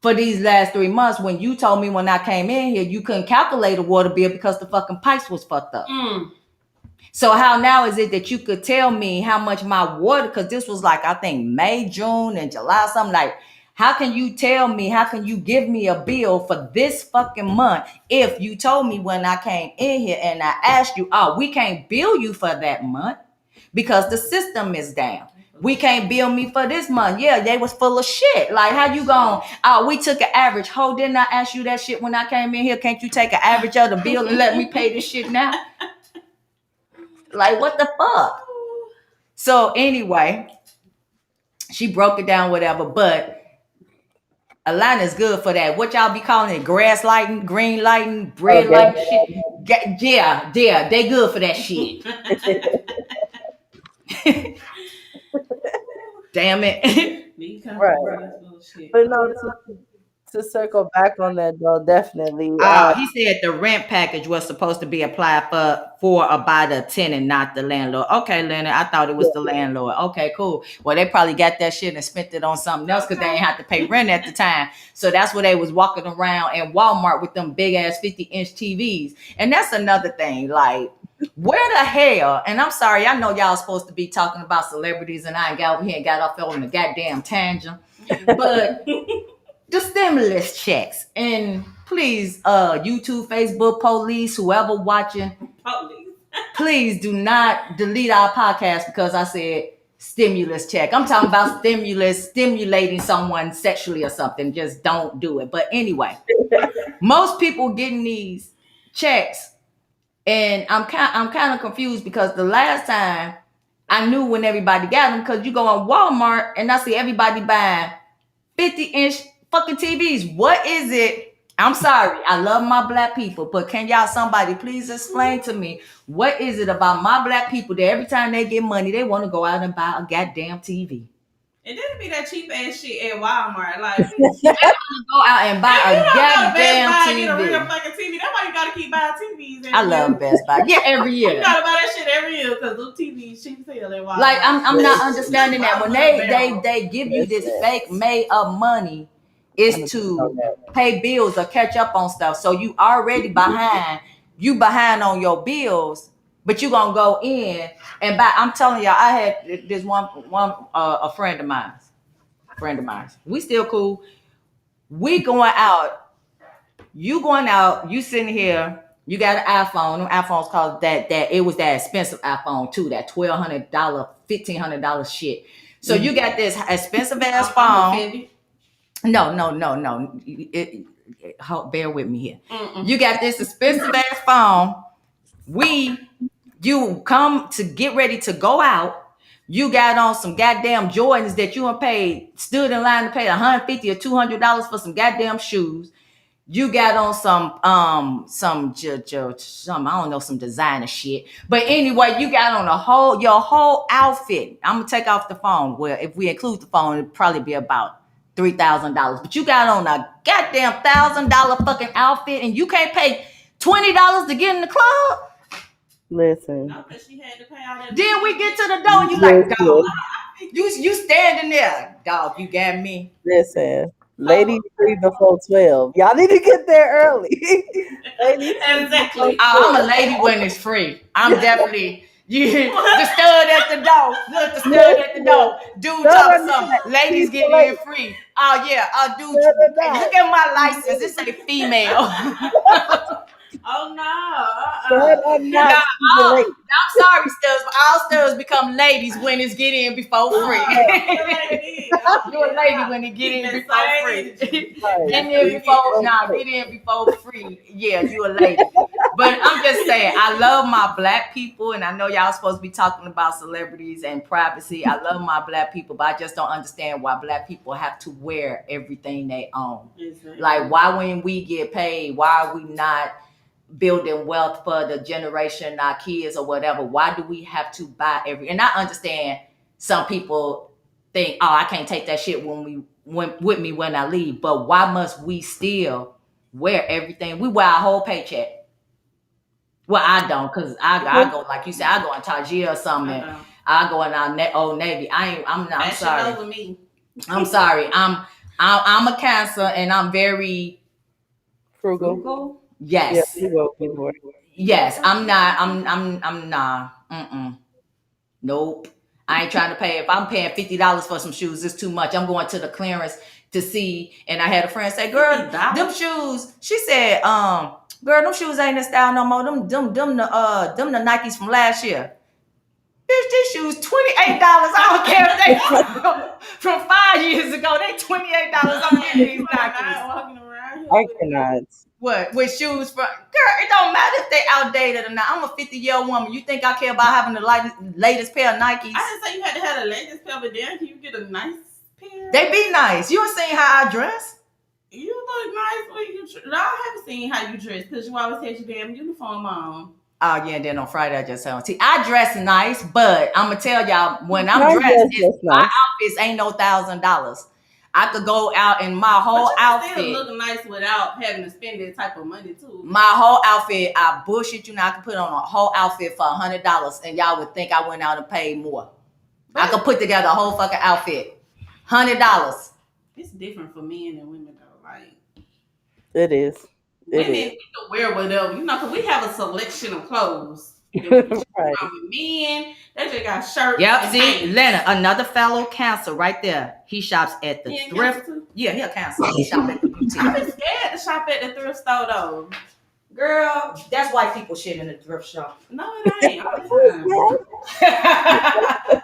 Speaker 9: for these last 3 months when you told me when I came in here, you couldn't calculate a water bill because the fucking pipes was fucked up. So how now is it that you could tell me how much my water, because this was like, I think May, June, and July, something like, how can you tell me, how can you give me a bill for this fucking month if you told me when I came in here and I asked you, oh, we can't bill you for that month because the system is down. We can't bill me for this month. Yeah, they was full of shit. Like, how you going? Oh, we took an average. Ho, didn't I ask you that shit when I came in here? Can't you take an average of the bill and let me pay this shit now? Like, what the fuck? So anyway, she broke it down, whatever, but Atlanta is good for that. What y'all be calling it? Grass lighting, green lighting, bread lighting shit. Yeah, they good for that shit. Damn it.
Speaker 2: Right. But no, to circle back on that though, definitely.
Speaker 9: He said the rent package was supposed to be applied for by the tenant, not the landlord. Okay, Leonard, I thought it was the landlord. Okay, cool. Well, they probably got that shit and spent it on something else because they ain't have to pay rent at the time. So that's where they was walking around in Walmart with them big ass 50-inch TVs. And that's another thing. Like, where the hell? And I'm sorry, I know y'all supposed to be talking about celebrities, and I ain't got over here and got off on a goddamn tangent, but. The stimulus checks, and please, YouTube, Facebook, police, whoever watching, please do not delete our podcast because I said stimulus check. I'm talking about stimulating someone sexually or something. Just don't do it. But anyway, most people getting these checks, and I'm kind of confused because the last time I knew when everybody got them, because you go on Walmart and I see everybody buying 50-inch fucking TVs. What is it? I'm sorry. I love my black people, but can y'all somebody please explain to me what is it about my black people that every time they get money, they want to go out and buy a goddamn TV?
Speaker 3: It didn't be that cheap ass shit at Walmart. Like,
Speaker 9: they want to go out and buy a goddamn TV.
Speaker 3: Get a real fucking TV. That's why you gotta keep buying TVs.
Speaker 9: I love Best Buy. Yeah, every year.
Speaker 3: You gotta buy that shit every year because those TVs cheap as hell at Walmart.
Speaker 9: Like, I'm not understanding that when they give you this fake made up money, is to pay bills or catch up on stuff. So you already behind. You behind on your bills, but you gonna go in and buy. I'm telling y'all, I had this one a friend of mine. We still cool. We going out. You going out. You sitting here. You got an iPhone. Them iPhones called that. It was that expensive iPhone too. That $1,200, $1,500 shit. So you got this expensive ass phone. No. Bear with me here. You got this expensive ass phone. You come to get ready to go out. You got on some goddamn Jordans that you stood in line to pay $150 or $200 for some goddamn shoes. You got on some I don't know, some designer shit. But anyway, you got on your whole outfit. I'm gonna take off the phone. Well, if we include the phone, it'd probably be about $3,000. But you got on a goddamn $1,000 fucking outfit, and you can't pay $20 to get in the club.
Speaker 2: Listen.
Speaker 3: No, because she had to pay all that.
Speaker 9: Then we get to the door, and you like, dog, you standing there, dog. You got me.
Speaker 2: Listen. Ladies free before 12. Y'all need to get there early.
Speaker 3: Exactly.
Speaker 9: I'm a lady when it's free. I'm definitely the stud at the door. Look, the stud at the door. Dude, talk something. Ladies get in free. Oh yeah, dude. Look at my license. It say female.
Speaker 3: Oh no.
Speaker 9: I'm sorry, studs, but all studs become ladies when it's get in before free. You're a lady when it get in before free. Get in before free. Yeah, you a lady. But I'm just saying, I love my black people, and I know y'all supposed to be talking about celebrities and privacy. I love my black people, but I just don't understand why black people have to wear everything they own. Exactly. Like, why when we get paid, why are we not building wealth for the generation, our kids or whatever? Why do we have to buy and I understand some people think, oh, I can't take that shit with me when I leave, but why must we still wear everything? We wear our whole paycheck. Well, I don't, because I go, like you said, I go in Tajir or something. I go in our Old Navy. I'm sorry.
Speaker 3: Over me.
Speaker 9: I'm sorry. I'm a Cancer, and I'm very
Speaker 2: frugal.
Speaker 9: Yes.
Speaker 2: Yeah,
Speaker 9: yes. I'm not. I'm not. Nope. I ain't trying to pay. If I'm paying $50 for some shoes, it's too much. I'm going to the clearance to see. And I had a friend say, "Girl, them shoes." She said, "Girl, them shoes ain't in style no more. Them the Nikes from last year." Bitch, these shoes $28. I don't care if they from 5 years ago. They $28. I'm getting these Nikes.
Speaker 2: I cannot.
Speaker 9: What? With shoes from, girl, it don't matter if they outdated or not. I'm a 50-year-old woman. You think I care about having the latest pair of Nikes?
Speaker 3: I didn't say you had to have the latest pair, but then can you get a nice pair?
Speaker 9: They be nice. You ain't seen how I dress?
Speaker 3: You look nice when you dress. I haven't seen how you dress because you always had your damn uniform on.
Speaker 9: Oh, yeah, and then on Friday I just had see, I dress nice, but I'm going to tell y'all, when I'm dressed, my outfits ain't no $1,000. I could go out in my whole
Speaker 3: But you
Speaker 9: outfit.
Speaker 3: still look nice without having to spend that type of money too.
Speaker 9: My whole outfit, I bullshit you now. I could put on a whole outfit for $100, and y'all would think I went out and paid more. I could put together a whole fucking outfit, $100.
Speaker 3: It's different for men and women though. Like
Speaker 2: It is.
Speaker 3: Women, we can wear whatever, because we have a selection of clothes. Right. Men, they just got shirts.
Speaker 9: Yep, see, Leonard, another fellow cancer right there. He shops at the thrift. Yeah, he a cancer. He shop at the boutique.
Speaker 3: I'm scared to shop at the thrift store though.
Speaker 9: Girl, that's white people shit in the thrift shop.
Speaker 3: No, it ain't. All the time.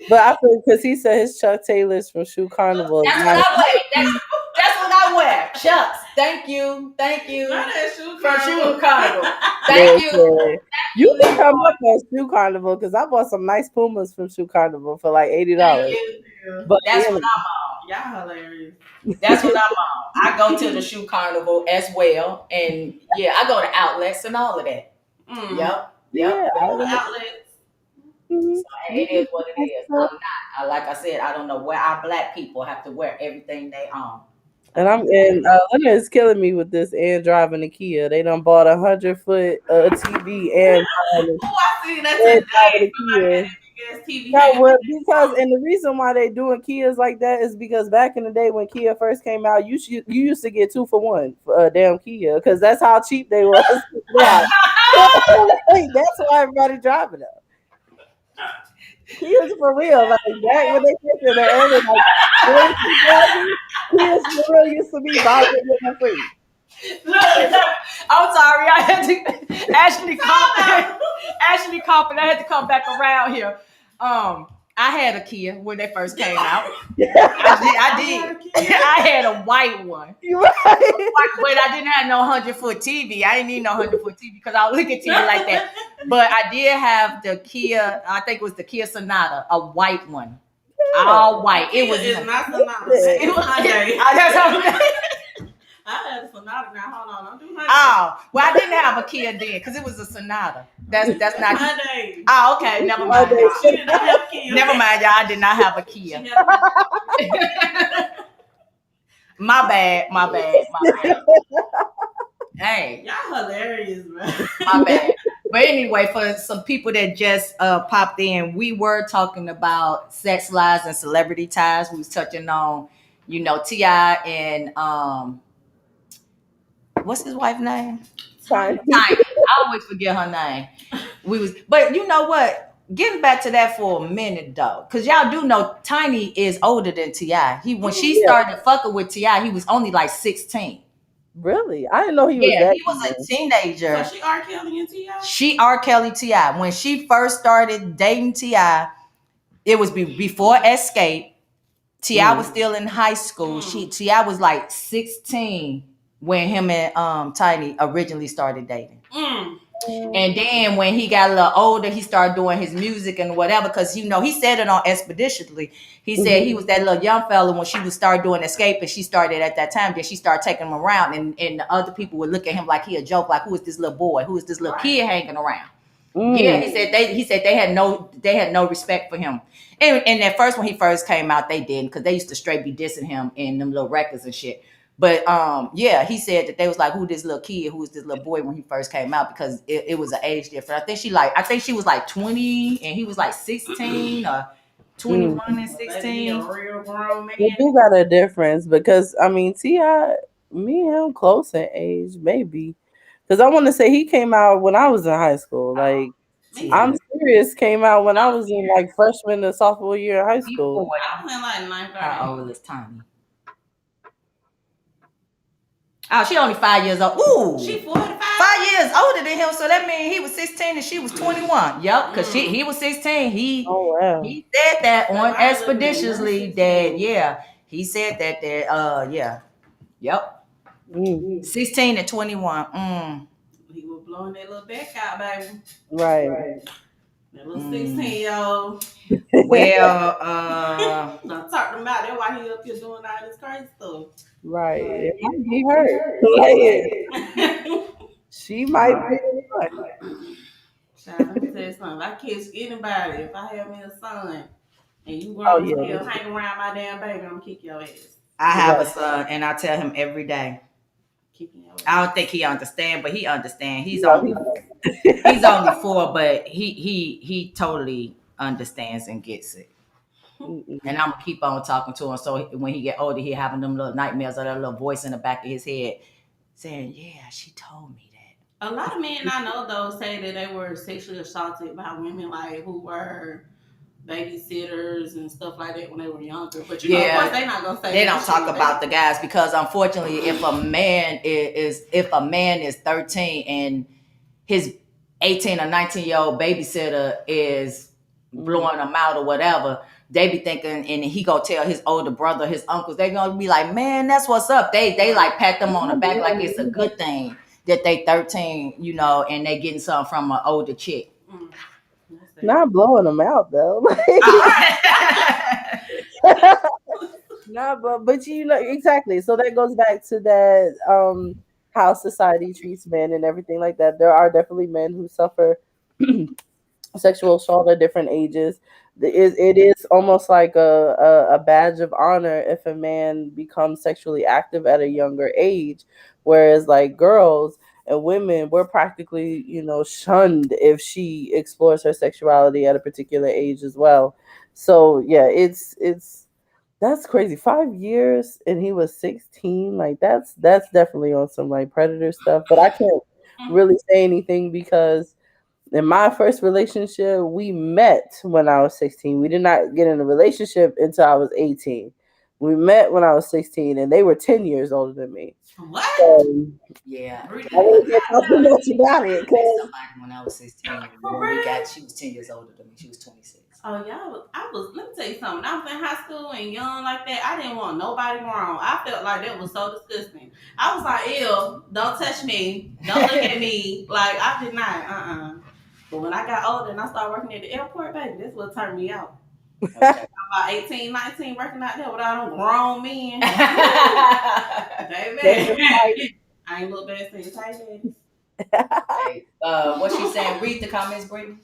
Speaker 2: But I feel because he said his Chuck Taylors from Shoe Carnival.
Speaker 9: That's what I wear. That's what I wear. Chucks. Thank you. From Shoe Carnival. Thank you.
Speaker 2: You can come up on Shoe Carnival because I bought some nice Pumas from Shoe Carnival for like $80.
Speaker 9: But that's what I'm on.
Speaker 3: Y'all hilarious.
Speaker 9: That's what I'm on. I go to the Shoe Carnival as well, and I go to outlets and all of that. Yep.
Speaker 3: Outlets.
Speaker 2: Mm-hmm.
Speaker 9: So it is what it is. I'm not. Like I said, I don't know where our black people have to wear everything they own.
Speaker 2: And Leonard is killing me with this and driving a Kia. They done bought 100-foot TV and
Speaker 3: I see that today.
Speaker 2: And the reason why they doing Kias like that is because back in the day when Kia first came out, you used to get 2 for 1 for a damn Kia because that's how cheap they was. That's why everybody driving them. Kias for real, like back when they first in the early Kias for real used to be buying them free.
Speaker 9: Look, I'm sorry, I had to Ashley Coffin. I had to come back around here. I had a Kia when they first came out. I did. I had a white one. But I didn't have no 100-foot TV. I didn't need no 100-foot TV because I would look at TV like that. But I did have the Kia, I think it was the Kia Sonata, a white one. All white. It was
Speaker 3: not Sonata. It was Hyundai. I had a Sonata now. Hold on, don't do Hyundai.
Speaker 9: Oh, well, I didn't have a Kia then because it was a Sonata. That's not
Speaker 3: Hyundai.
Speaker 9: Oh, okay. Never mind.
Speaker 3: She did not have a Kia.
Speaker 9: Never mind, y'all. I did not have a Kia. My bad. Hey,
Speaker 3: y'all hilarious, man.
Speaker 9: My bad. But anyway, for some people that just popped in, we were talking about sex lies and celebrity ties. We was touching on, T.I. and what's his wife's name?
Speaker 2: Tiny.
Speaker 9: I always forget her name. But you know what? Getting back to that for a minute though, because y'all do know Tiny is older than T.I. When she started fucking with T.I., he was only like 16.
Speaker 2: Really? I didn't know he was that.
Speaker 9: He was a teenager.
Speaker 3: So she R. Kelly and T.I.?
Speaker 9: She R. Kelly T.I. When she first started dating T.I., it was before Escape. T.I. was still in high school. T.I. was like 16 when him and Tiny originally started dating. And then when he got a little older, he started doing his music and whatever, because he said it on Expeditiously. He said he was that little young fella when she would start doing Escape, and she started at that time. Then she started taking him around, and the other people would look at him like he a joke, like, who is this little boy? Who is this little kid hanging around? Yeah, he said they had no respect for him. And at first, when he first came out, they didn't, because they used to straight be dissing him in them little records and shit. But he said that they was like, who this little kid, who is this little boy when he first came out, because it was an age difference. I think she was like 20 and he was like 16 or 21 and 16.
Speaker 3: A real grown man.
Speaker 2: We do got a difference because T.I., me and him close in age, maybe. Because I want to say he came out when I was in high school. Like, I'm serious, came out when I was in like freshman and sophomore year in high school.
Speaker 3: I was in like ninth grade.
Speaker 9: How old is Tiny? Oh, she only 5 years old. Ooh,
Speaker 3: she 45.
Speaker 9: 5 years older than him, so that means he was 16 and she was 21. Yep, because he was 16. He said that on Expeditiously that he said that yep. 16 and 21.
Speaker 3: He was blowing that little back out, baby.
Speaker 2: Right.
Speaker 3: That little 16-year-old.
Speaker 9: Well,
Speaker 3: I'm talking about that's why he up here doing all this crazy stuff.
Speaker 2: Right. It might be her. She might be
Speaker 3: Child, let me tell you something. If I kiss anybody, if I have me a son, and you
Speaker 2: Oh
Speaker 3: grown as
Speaker 2: yeah,
Speaker 3: hell, hang around my damn baby, I'm gonna kick your ass.
Speaker 9: I have a
Speaker 2: right.
Speaker 9: son, and I tell him every day.
Speaker 3: Kicking your
Speaker 9: I
Speaker 3: ass.
Speaker 9: don't think he understand, but he understand.
Speaker 2: No,
Speaker 9: He's only 4, but he totally understands and gets it.
Speaker 2: mm-mm.
Speaker 9: And I'm gonna keep on talking to him. So when he get older, he having them little nightmares or that little voice in the back of his head saying, "Yeah, she told me that."
Speaker 3: A lot of men I know though say that they were sexually assaulted by women like who were babysitters and stuff like that when they were younger. But you know, of course,
Speaker 9: Yeah,
Speaker 3: they not gonna say
Speaker 9: they
Speaker 3: that
Speaker 9: don't talk
Speaker 3: shit.
Speaker 9: about the guys because unfortunately, if a man is 13 and his 18 or 19-year-old babysitter is blowing them out or whatever, they be thinking, and he go tell his older brother, his uncles, they gonna be like, man, that's what's up. They like pat them on the back like it's a good thing that they 13, and they getting something from an older chick.
Speaker 2: Not blowing them out though. No, but exactly. So that goes back to that how society treats men and everything like that. There are definitely men who suffer sexual assault at different ages. It is almost like a badge of honor if a man becomes sexually active at a younger age, whereas like girls and women, we're practically shunned if she explores her sexuality at a particular age as well. So yeah, it's that's crazy. 5 years and he was 16. Like that's definitely on some like predator stuff. But I can't really say anything because in my first relationship, we met when I was 16. We did not get in a relationship until I was 18. We met when I was 16 and they were 10 years older than me.
Speaker 3: What?
Speaker 2: So
Speaker 9: Yeah,
Speaker 2: I won't get talk too much about it because
Speaker 9: somebody when I was 16.
Speaker 3: For
Speaker 9: When we
Speaker 3: real?
Speaker 9: got, she was 10 years older than me. She was 26.
Speaker 3: Oh yeah, I was. Let me tell you something. I was in high school and young like that. I didn't want nobody wrong. I felt like that was so disgusting. I was like, ew, don't touch me, don't look at me. Like I did not. But when I got older and I started working at the airport, baby, that's what turned me out.
Speaker 9: Okay.
Speaker 3: I'm about 18, 19, working out there with all them grown men.
Speaker 2: they just
Speaker 3: Baby,
Speaker 2: like
Speaker 3: I ain't look back since. Hey, daddy.
Speaker 9: Hey, what she saying? Read the comments, Brittany.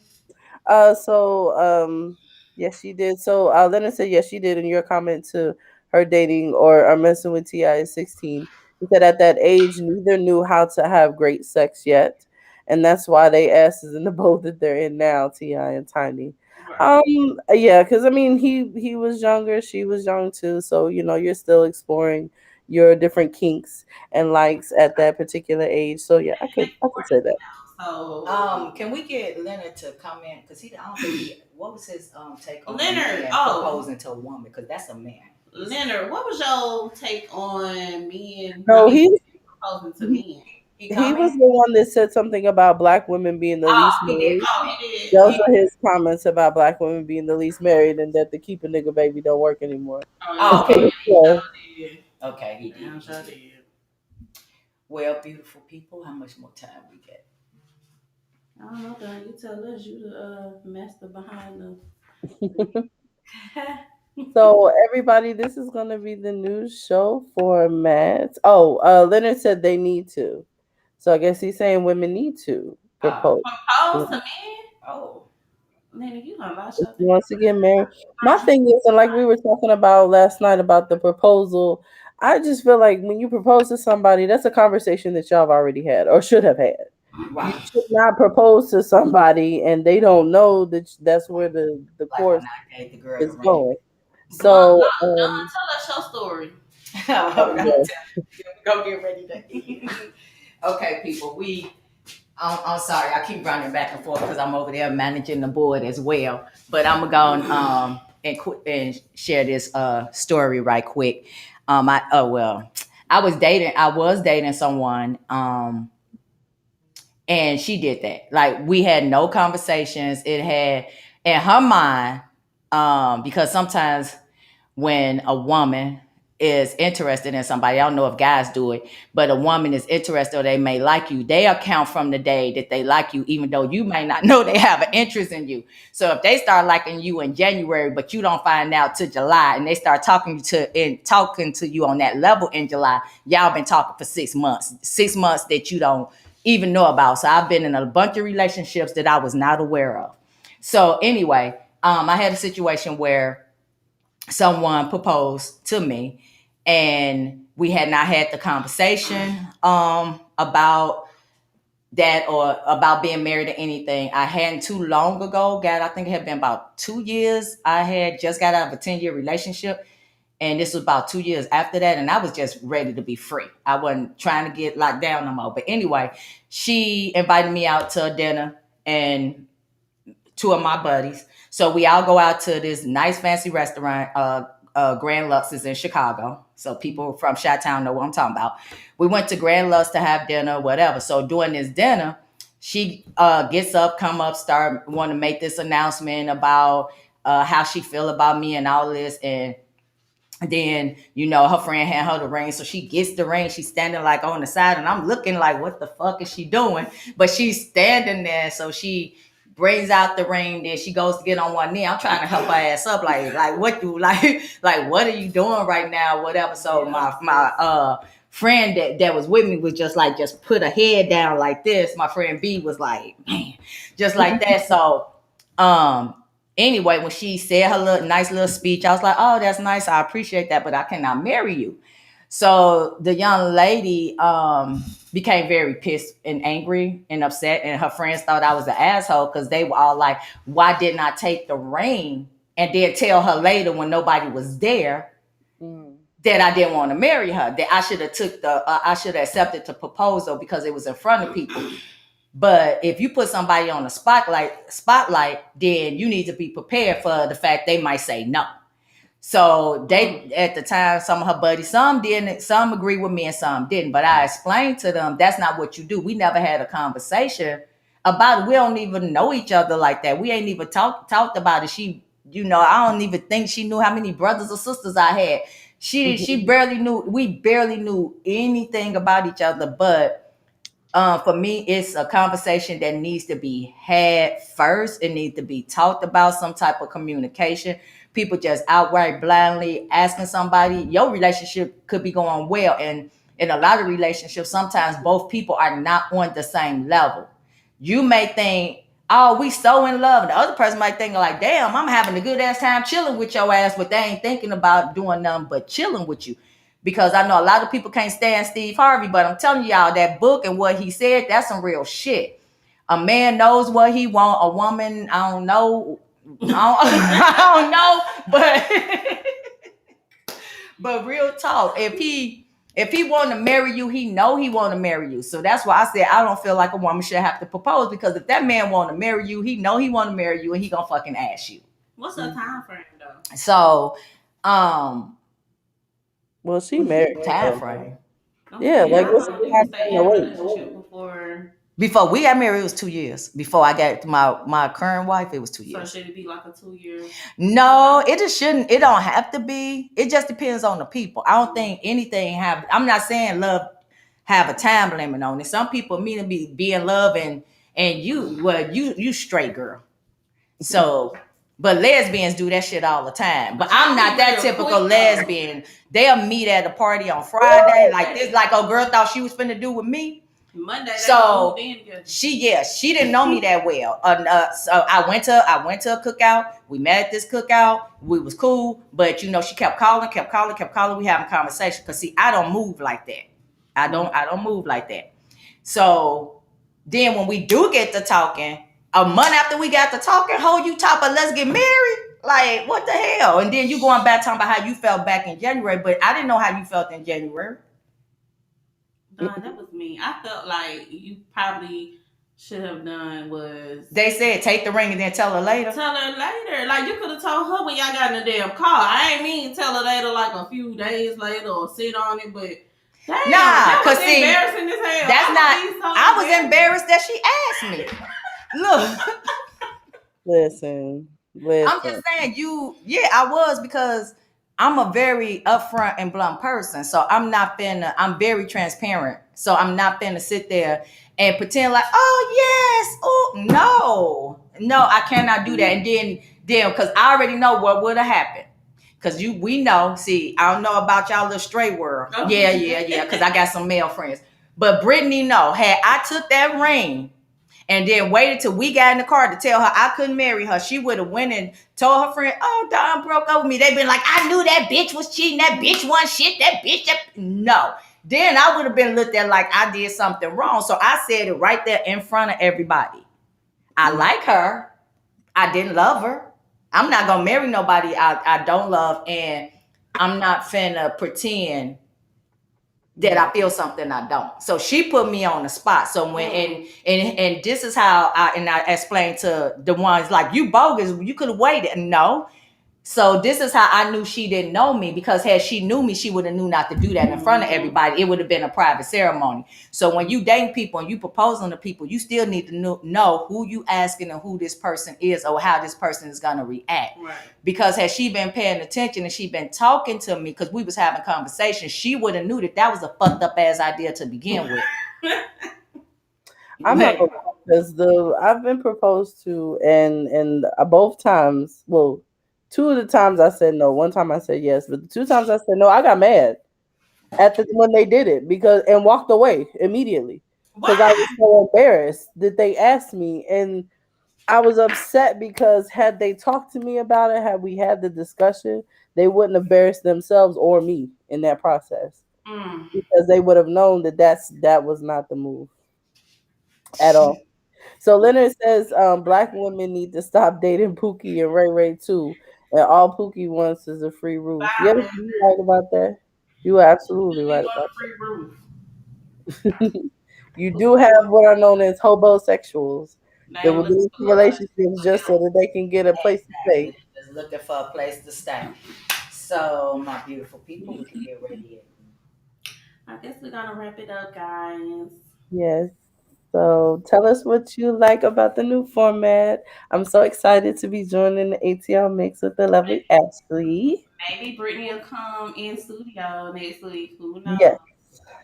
Speaker 2: So yes she did. So Lena said yes she did in your comment to her dating or messing with T.I. at 16. He said at that age neither knew how to have great sex yet. And that's why they asses in the boat that they're in now, T.I. and Tiny.
Speaker 3: Right.
Speaker 2: Yeah, because I mean he was younger, she was young too. So, you're still exploring your different kinks and likes at that particular age. So yeah, I could say that.
Speaker 3: So
Speaker 9: Can we get Leonard to comment? Because I don't think what was his take on a
Speaker 3: Leonard,
Speaker 9: man
Speaker 3: oh.
Speaker 9: proposing to a woman? Because that's a man.
Speaker 3: Leonard, what was your take on men?
Speaker 2: No,
Speaker 3: Proposing to men.
Speaker 2: he was the one that said something about black women being the least
Speaker 9: He did.
Speaker 2: married.
Speaker 3: He did.
Speaker 2: Those are his comments about black women being the least married and that the keep a nigga baby don't work anymore.
Speaker 3: Oh,
Speaker 9: okay.
Speaker 2: Yeah.
Speaker 9: Okay, he
Speaker 3: Damn,
Speaker 9: did.
Speaker 3: sure did.
Speaker 9: Well, beautiful people, how much more time we get?
Speaker 3: I don't know, Don. You tell us you the master behind the.
Speaker 2: So everybody, this is gonna be the new show format. Oh, Leonard said they need to. So I guess he's saying women need to propose.
Speaker 3: Propose to men?
Speaker 9: Oh.
Speaker 3: Leonard, you done lost
Speaker 2: If
Speaker 3: your
Speaker 2: he wants to get married. My thing is, and like we were talking about last night about the proposal, I just feel like when you propose to somebody, that's a conversation that y'all have already had or should have had.
Speaker 9: Right.
Speaker 2: You should not propose to somebody and they don't know that that's where the
Speaker 9: Like
Speaker 2: course
Speaker 9: when I gave the girl
Speaker 2: is
Speaker 9: the ring.
Speaker 2: going.
Speaker 3: Don,
Speaker 2: So,
Speaker 3: tell us your story.
Speaker 9: I'm
Speaker 2: yeah.
Speaker 9: gonna go get ready to eat. Okay, people, I'm sorry, I keep running back and forth because I'm over there managing the board as well. But I'm gonna go and share this story right quick. I was dating someone and she did that. Like we had no conversations. It had in her mind because sometimes when a woman is interested in somebody, I don't know if guys do it, but a woman is interested or they may like you, they account from the day that they like you, even though you may not know they have an interest in you. So if they start liking you in January, but you don't find out till July, and they start talking to you on that level in July, y'all been talking for 6 months, 6 months that you don't even know about. So I've been in a bunch of relationships that I was not aware of. So anyway, I had a situation where someone proposed to me, and we had not had the conversation about that or about being married or anything. I hadn't too long ago I think it had been about 2 years. I had just got out of a 10-year relationship, and this was about 2 years after that, and I was just ready to be free. I wasn't trying to get locked down no more. But anyway, she invited me out to a dinner, and 2 of my buddies. So we all go out to this nice fancy restaurant, Grand Lux is in Chicago. So people from Chi-Town know what I'm talking about. We went to Grand Lux to have dinner, whatever. So during this dinner, she gets up, want to make this announcement about how she feel about me and all this. And then, her friend had her the ring. So she gets the ring. She's standing like on the side, and I'm looking like, what the fuck is she doing? But she's standing there. So she brings out the ring. Then she goes to get on one knee. I'm trying to help her ass up. Like what what are you doing right now? Whatever. So my friend that was with me was just put her head down like this. My friend B was like, man, just like that. So, anyway, when she said her nice little speech, I was like, oh, that's nice. I appreciate that, but I cannot marry you. So the young lady became very pissed and angry and upset. And her friends thought I was an asshole because they were all like, why didn't I take the ring and then tell her later when nobody was there that I didn't want to marry her, that I should have I should have accepted the proposal because it was in front of people. But if you put somebody on the spotlight, then you need to be prepared for the fact they might say no. So they, at the time, some of her buddies, some didn't, some agree with me and some didn't. But I explained to them, that's not what you do. We never had a conversation about it. We don't even know each other like that. We ain't even talked about it. She, I don't even think she knew how many brothers or sisters I had. She barely knew, we barely knew anything about each other. But for me, it's a conversation that needs to be had first. It needs to be talked about, some type of communication. People just outright blindly asking somebody, your relationship could be going well. And in a lot of relationships, sometimes both people are not on the same level. You may think, oh, we so in love. And the other person might think like, damn, I'm having a good ass time chilling with your ass, but they ain't thinking about doing nothing but chilling with you. Because I know a lot of people can't stand Steve Harvey, but I'm telling y'all, that book and what he said, that's some real shit. A man knows what he want. A woman, I don't know. I don't know, but real talk. If he want to marry you, he know he want to marry you. So that's why I said I don't feel like a woman should have to propose, because if that man want to marry you, he know he want to marry you, and he gonna fucking ask you.
Speaker 3: What's the time frame though?
Speaker 9: So,
Speaker 2: well, she married.
Speaker 9: Time frame.
Speaker 2: Yeah, like what's the time
Speaker 3: frame
Speaker 9: before we got married? It was 2 years. Before I got my current wife, it was 2 years.
Speaker 3: So should it be like a 2 year?
Speaker 9: No, it just shouldn't. It don't have to be. It just depends on the people. I don't think anything have. I'm not saying love have a time limit on it. Some people mean to be in love and you straight girl. So, but lesbians do that shit all the time. But I'm not that typical lesbian. They'll meet at a party on Friday like this. Like a girl thought she was finna do with me.
Speaker 3: Monday,
Speaker 9: so she didn't know me that well. So I went to a cookout. We met at this cookout. We was cool, but she kept calling. We having conversation. Cause see, I don't move like that. I don't move like that. So then when we do get to talking, a month after we got to talking, you talk about let's get married. Like what the hell? And then you going back talking about how you felt back in January, but I didn't know how you felt in January.
Speaker 3: That was me. I felt like you probably should have done was...
Speaker 9: They said take the ring and then tell her later.
Speaker 3: Like you could have told her when y'all got in the damn car. I ain't mean tell her later like a few days later or sit on it, but... Damn,
Speaker 9: nah, cause see,
Speaker 3: embarrassing as hell.
Speaker 9: That's not... I was embarrassed that she asked me. Look.
Speaker 2: Listen.
Speaker 9: I'm just saying I was, because I'm a very upfront and blunt person. So I'm very transparent. So I'm not finna sit there and pretend like, oh yes, oh no, I cannot do that. And then because I already know what would have happened. Because we know, see, I don't know about y'all little straight world. Oh. Yeah, because I got some male friends. But Brittany had I took that ring and then waited till we got in the car to tell her I couldn't marry her, she would have went and told her friend, "Oh, Don broke up with me." They've been like, "I knew that bitch was cheating. That bitch wasn't shit. That bitch." No. Then I would have been looked at like I did something wrong. So I said it right there in front of everybody. I like her. I didn't love her. I'm not gonna marry nobody I don't love, and I'm not finna pretend that I feel something I don't. So she put me on the spot. So when and this is how I explained to the ones like, you bogus, you could have waited. No. So this is how I knew she didn't know me, because had she knew me, she would have knew not to do that in front of everybody. It would have been a private ceremony. So when you dating people and you proposing to people, you still need to know who you asking and who this person is, or how this person is going to react.
Speaker 3: Right.
Speaker 9: Because had she been paying attention and she been talking to me, because we was having conversations, she would have knew that was a fucked up ass idea to begin with.
Speaker 2: I'm not gonna because I've been proposed to, and both times, well, two of the times I said no, one time I said yes, but the two times I said no, I got mad when they did it and walked away immediately because I was so embarrassed that they asked me, and I was upset because had they talked to me about it, had we had the discussion, they wouldn't have embarrassed themselves or me in that process because they would have known that was not the move at all. So Leonard says black women need to stop dating Pookie and Ray Ray too, and all Pookie wants is a free roof. Yes, you're right about that. You are absolutely right about
Speaker 3: Free roof.
Speaker 2: that. You do have what are known as hobosexuals that will get into
Speaker 3: Nameless.
Speaker 2: relationships just so that they can get a place to stay.
Speaker 9: Just looking for a place to stay. So my beautiful people, we can get ready.
Speaker 3: I guess we're gonna wrap it up, guys.
Speaker 2: Yes. So tell us what you like about the new format. I'm so excited to be joining the ATL mix with the lovely Ashley.
Speaker 3: Maybe Brittany will come in studio next week. Who knows?
Speaker 2: Yes,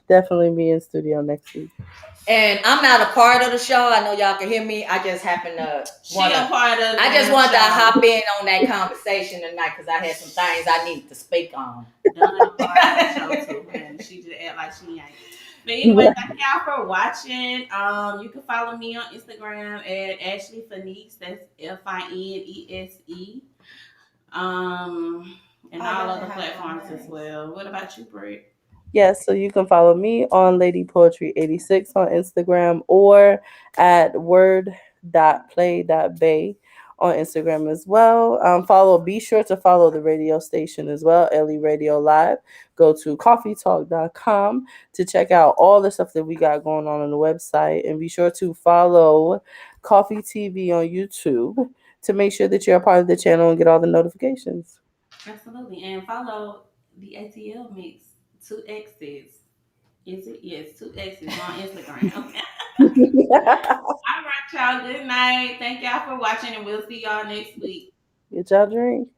Speaker 2: definitely be in studio next week.
Speaker 9: And I'm not a part of the show. I know y'all can hear me. I just happen to want to. I just wanted to hop in on that conversation tonight because I had some things I need to speak on.
Speaker 3: Done a part of the show too, and she just act like she ain't. But anyway, thank y'all for watching. You can follow me on Instagram at Ashley Finesse. That's FINESE. And all other platforms as well. What about you, Britt?
Speaker 2: Yes, so you can follow me on Lady Poetry 86 on Instagram or at word.play.bay on Instagram as well. Be sure to follow the radio station as well, LE Radio Live. Go to coffeetalk.com to check out all the stuff that we got going on the website. And be sure to follow Coffee TV on YouTube to make sure that you're a part of the channel and get all the notifications.
Speaker 3: Absolutely. And follow the ATL mix. 2X's. Is it? Yes, 2X's on Instagram. All right, y'all. Good night. Thank y'all for watching, and we'll see y'all next week.
Speaker 2: Get y'all drink.